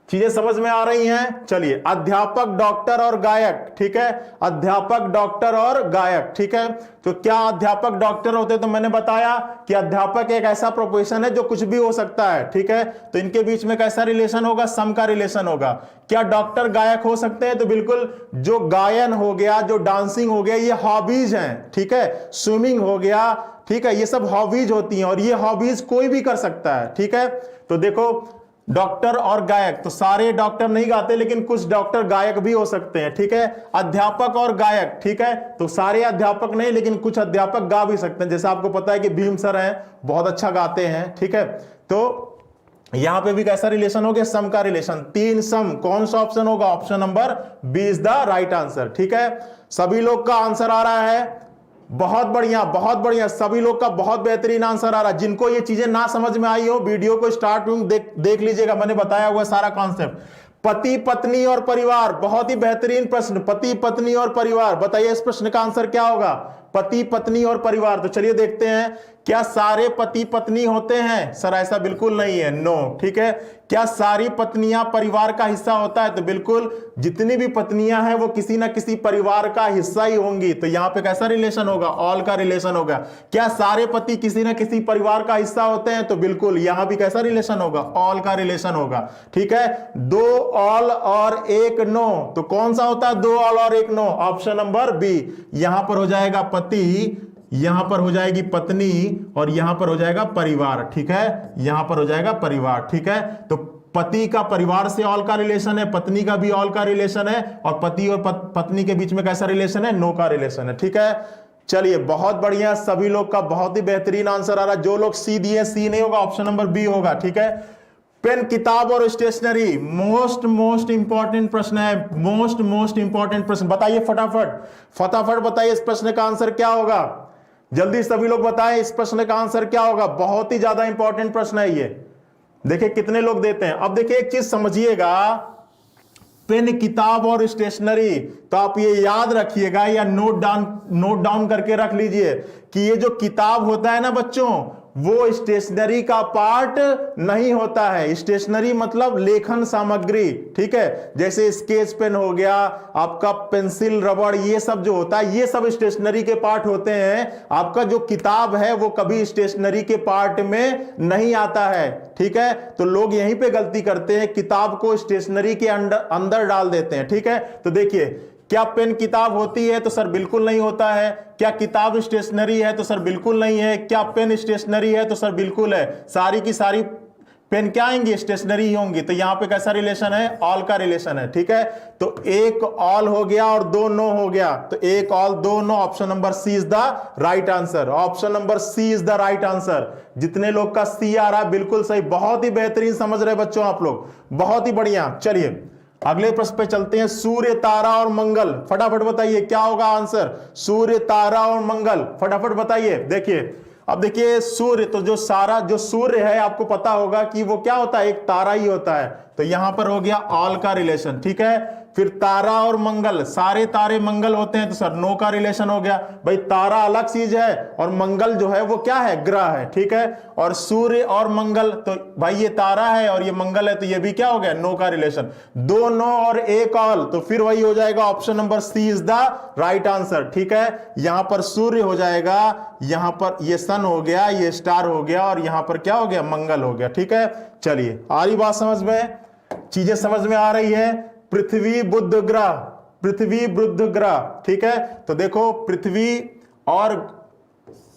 चीजें समझ में आ रही हैं? चलिए, अध्यापक, डॉक्टर और गायक, ठीक है। अध्यापक, डॉक्टर और गायक, ठीक है। तो क्या अध्यापक डॉक्टर होते? तो मैंने बताया कि अध्यापक एक ऐसा प्रोफेशन है जो कुछ भी हो सकता है, ठीक है। तो इनके बीच में कैसा रिलेशन होगा? सम का रिलेशन होगा। क्या डॉक्टर गायक हो सकते हैं? तो बिल्कुल, जो गायन हो गया, जो डांसिंग हो गया, ये हॉबीज हैं, ठीक है। स्विमिंग हो गया, ठीक है, ये सब हॉबीज होती हैं, और ये हॉबीज कोई भी कर सकता है, ठीक है। तो देखो, डॉक्टर और गायक, तो सारे डॉक्टर नहीं गाते, लेकिन कुछ डॉक्टर गायक भी हो सकते हैं, ठीक है। अध्यापक और गायक, ठीक है, तो सारे अध्यापक नहीं, लेकिन कुछ अध्यापक गा भी सकते हैं। जैसे आपको पता है कि भीम सर हैं, बहुत अच्छा गाते हैं, ठीक है। तो यहां पे भी कैसा रिलेशन हो गया? सम का रिलेशन। 3 सम, कौन सा ऑप्शन होगा? Option number B is the right answer, ठीक है। सभी लोग का आंसर आ रहा है, बहुत बढ़िया, बहुत बढ़िया। सभी लोग का बहुत बेहतरीन आंसर आ रहा है। जिनको ये चीजें ना समझ में आई हो, वीडियो को स्टार्ट देख लीजिएगा, मैंने बताया हुआ सारा कॉन्सेप्ट। पति, पत्नी और परिवार, बहुत ही बेहतरीन प्रश्न। पति, पत्नी और परिवार, बताइए इस प्रश्न का आंसर क्या होगा? पति, पत्नी और परिवार। तो चलिए देखते हैं क्या सारे पति पत्नी होते हैं? सर ऐसा बिल्कुल नहीं है, नो। ठीक है। क्या सारी पत्नियां परिवार का हिस्सा होता है? तो बिल्कुल, जितनी भी पत्नियां हैं वो किसी ना किसी परिवार का हिस्सा ही होंगी। तो यहां पे कैसा रिलेशन होगा? ऑल का रिलेशन होगा। क्या सारे पति किसी ना किसी परिवार का हिस्सा होते हैं? तो बिल्कुल, यहां भी कैसा रिलेशन होगा? ऑल का रिलेशन होगा। ठीक है। 2 ऑल और 1 नो, तो कौन सा होता है 2 ऑल और 1 नो? Option number B. यहां पर हो जाएगा पति, यहां पर हो जाएगी पत्नी और यहां पर हो जाएगा परिवार। ठीक है, यहां पर हो जाएगा परिवार। ठीक है। तो पति का परिवार से ऑल का रिलेशन है, पत्नी का भी ऑल का रिलेशन है, और पति और पत्नी के बीच में कैसा रिलेशन है? नो का रिलेशन है। ठीक है। चलिए, बहुत बढ़िया, सभी लोग का बहुत ही बेहतरीन आंसर आ रहा है। जो लोग सी दिए, सी नहीं होगा, ऑप्शन नंबर बी होगा। ठीक है। पेन, किताब और स्टेशनरी, मोस्ट इंपॉर्टेंट प्रश्न है। मोस्ट इंपॉर्टेंट प्रश्न, बताइए फटाफट बताइए इस प्रश्न का आंसर क्या होगा? जल्दी सभी लोग बताएं इस प्रश्न का आंसर क्या होगा? बहुत ही ज्यादा इंपॉर्टेंट प्रश्न है ये। देखिए कितने लोग देते हैं। अब देखिए एक चीज समझिएगा, पेन, किताब और स्टेशनरी, तो आप ये याद रखिएगा या नोट डाउन करके रख लीजिए कि ये जो किताब होता है ना बच्चों, वो स्टेशनरी का पार्ट नहीं होता है। स्टेशनरी मतलब लेखन सामग्री। ठीक है। जैसे स्केच पेन हो गया, आपका पेंसिल, रबड़, ये सब जो होता है, ये सब स्टेशनरी के पार्ट होते हैं। आपका जो किताब है वो कभी स्टेशनरी के पार्ट में नहीं आता है। ठीक है। तो लोग यहीं पे गलती करते हैं, किताब को स्टेशनरी के अंदर डाल देते हैं। ठीक है। तो देखिए, क्या पेन किताब होती है? तो सर बिल्कुल नहीं होता है। क्या किताब स्टेशनरी है? तो सर बिल्कुल नहीं है। क्या पेन स्टेशनरी है? तो सर बिल्कुल है। सारी की सारी पेन क्या आएंगी? स्टेशनरी ही होंगी। तो यहां पे कैसा रिलेशन है? ऑल का रिलेशन है। ठीक है। तो 1 ऑल हो गया और 2 नो हो गया। तो 1 all 2 no, option number C is the right answer. Option number C is the right answer. जितने लोग का सी आ रहा है बिल्कुल सही, बहुत ही बेहतरीन समझ रहे बच्चों आप लोग, बहुत ही बढ़िया। चलिए अगले प्रश्न पे चलते हैं। सूर्य, तारा और मंगल, फटाफट बताइए क्या होगा आंसर? सूर्य, तारा और मंगल, फटाफट बताइए। देखिए, अब देखिए सूर्य, तो जो सूर्य है आपको पता होगा कि वो क्या होता है? एक तारा ही होता है। तो यहां पर हो गया ऑल का रिलेशन। ठीक है। फिर तारा और मंगल, सारे तारे मंगल होते हैं, तो सर नो का रिलेशन हो गया। भाई तारा अलग चीज है और मंगल जो है वो क्या है? ग्रह है। ठीक है। और सूर्य और मंगल, तो भाई ये तारा है और ये मंगल है, तो ये भी क्या हो गया? नो का रिलेशन। 2 नो और 1 ऑल, तो फिर वही हो जाएगा, option number C is the right answer. ठीक है। यहां पर सूर्य हो जाएगा, यहां पर ये सन हो गया, ये स्टार हो गया, और यहां पर क्या हो गया? मंगल हो गया। ठीक है। चलिए, आ रही बात समझ में? चीजें समझ में आ रही है? पृथ्वी, बुध ग्रह, पृथ्वी, बुध ग्रह। ठीक है। तो देखो पृथ्वी, और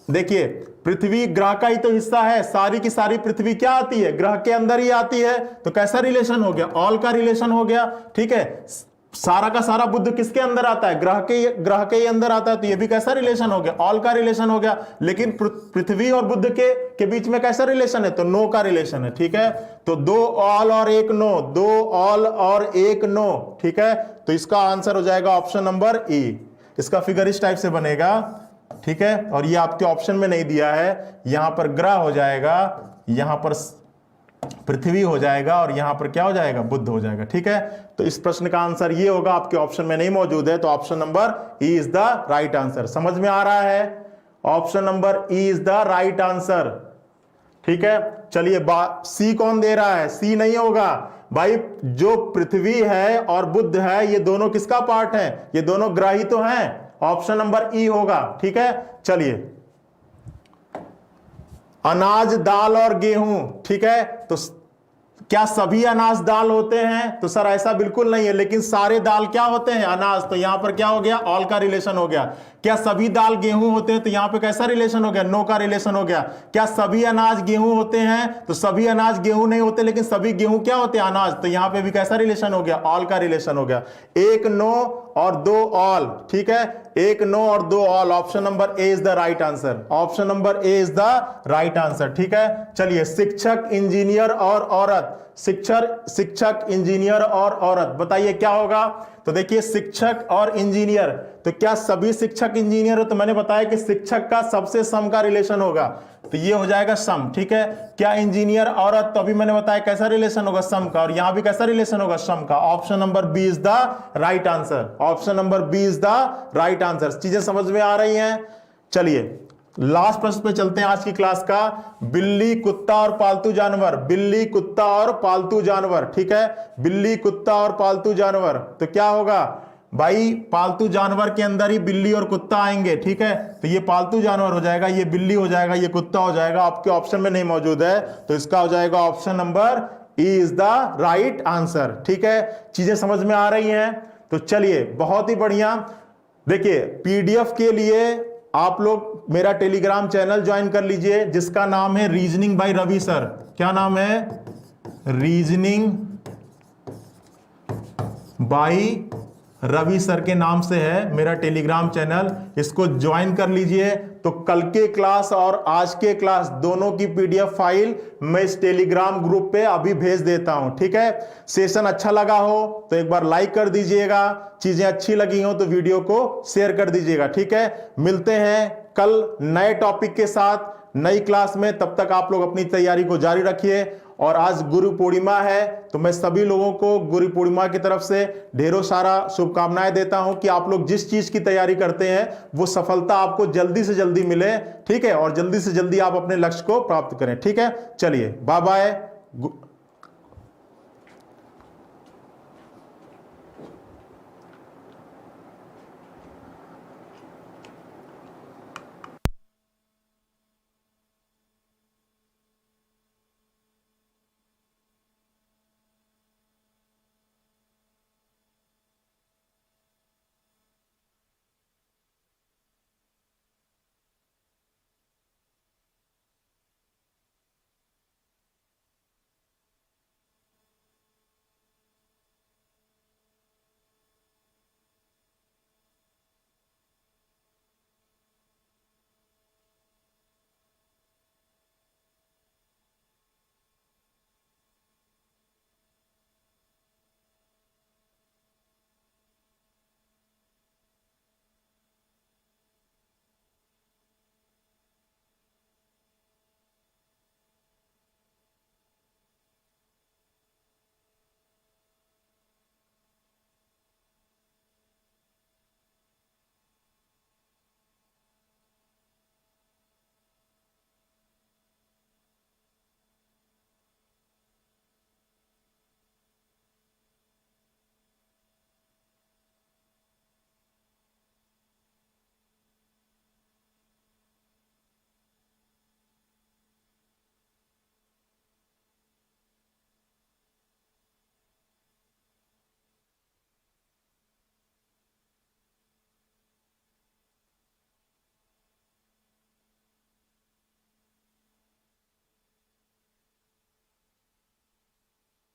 देखिए पृथ्वी ग्रह का ही तो हिस्सा है। सारी की सारी पृथ्वी क्या आती है? ग्रह के अंदर ही आती है। तो कैसा रिलेशन हो गया? ऑल का रिलेशन हो गया। ठीक है। सारा का सारा बुध किसके अंदर आता है? ग्रह के ही अंदर आता है। तो ये भी कैसा रिलेशन हो गया? ऑल का रिलेशन हो गया। लेकिन पृथ्वी और बुध के बीच में कैसा रिलेशन है? तो नो का रिलेशन है। ठीक है। तो 2 ऑल और 1 नो, 2 ऑल और 1 नो। ठीक है। तो इसका आंसर हो जाएगा ऑप्शन नंबर ई। इसका फिगर इस टाइप से बनेगा। ठीक है। और ये आपके ऑप्शन में नहीं दिया है। यहां पर ग्रह हो जाएगा, यहां पर पृथ्वी हो जाएगा, और यहां पर क्या हो जाएगा? बुध हो जाएगा। ठीक है। तो इस प्रश्न का आंसर ये होगा, आपके ऑप्शन में नहीं मौजूद है, तो option number E is the right answer. समझ में आ रहा है? Option number E is the right answer. ठीक है। चलिए, सी कौन दे रहा है? सी नहीं होगा भाई। जो पृथ्वी है और बुध है, ये दोनों किसका पार्ट है? ये दोनों ग्रह ही तो हैं। ऑप्शन नंबर ई होगा। ठीक है। चलिए, अनाज, दाल और गेहूं। ठीक है। तो क्या सभी अनाज दाल होते हैं? तो सर ऐसा बिल्कुल नहीं है। लेकिन सारे दाल क्या होते हैं? अनाज। तो यहां पर क्या हो गया? ऑल का रिलेशन हो गया। क्या सभी दाल गेहूं होते हैं? तो यहां पे कैसा रिलेशन हो गया? नो का रिलेशन हो गया। क्या सभी अनाज गेहूं होते हैं? तो सभी अनाज गेहूं नहीं होते, लेकिन सभी गेहूं क्या होते हैं? अनाज। तो यहां पे भी कैसा रिलेशन हो गया? ऑल का रिलेशन हो गया। 1 नो और 2 ऑल। ठीक है। 1 नो और 2 all, option number A is the right answer. Option number A is the right answer. ठीक है। चलिए, शिक्षक, इंजीनियर और औरत, शिक्षक, इंजीनियर और औरत, बताइए क्या होगा? तो देखिए, शिक्षक और इंजीनियर, तो क्या सभी शिक्षक इंजीनियर हो? तो मैंने बताया कि शिक्षक का सबसे सम का रिलेशन होगा, तो ये हो जाएगा सम। ठीक है। क्या इंजीनियर औरत? तो अभी मैंने बताया कैसा रिलेशन होगा? सम का। और यहां भी कैसा रिलेशन होगा? सम का। Option number B is the right answer. Option number B is the right answer. चीजें समझ में आ रही हैं? चलिए, लास्ट प्रश्न पे चलते हैं आज की क्लास का। बिल्ली, कुत्ता और पालतू जानवर, बिल्ली, कुत्ता और पालतू जानवर, ठीक है, बिल्ली, कुत्ता और पालतू जानवर। तो क्या होगा भाई, पालतू जानवर के अंदर ही बिल्ली और कुत्ता आएंगे, ठीक है, तो ये पालतू जानवर हो जाएगा, ये बिल्ली हो जाएगा, ये कुत्ता हो जाएगा, आपके ऑप्शन में नहीं मौजूद है, तो इसका हो जाएगा option number E is the right answer. ठीक है, चीजें समझ में आ रही हैं? तो चलिए, बहुत ही बढ़िया। देखिए, पीडीएफ के लिए आप लोग मेरा टेलीग्राम चैनल ज्वाइन कर लीजिए, जिसका नाम है रीजनिंग बाय रवि सर। क्या नाम है? रीजनिंग बाय रवि सर के नाम से है मेरा टेलीग्राम चैनल, इसको ज्वाइन कर लीजिए। तो कल के क्लास और आज के क्लास दोनों की पीडीएफ फाइल मैं इस टेलीग्राम ग्रुप पे अभी भेज देता हूं। ठीक है, सेशन अच्छा लगा हो तो एक बार लाइक कर दीजिएगा, चीजें अच्छी लगी हो तो वीडियो को शेयर कर दीजिएगा। ठीक है, मिलते हैं कल नए टॉपिक के साथ नई क्लास में, तब तक आप लोग अपनी तैयारी को जारी रखिए। और आज गुरु पूर्णिमा है, तो मैं सभी लोगों को गुरु पूर्णिमा की तरफ से ढेरों सारा शुभकामनाएं देता हूं कि आप लोग जिस चीज की तैयारी करते हैं वो सफलता आपको जल्दी से जल्दी मिले। ठीक है, और जल्दी से जल्दी आप अपने लक्ष्य को प्राप्त करें। ठीक है, चलिए, बाय बाय।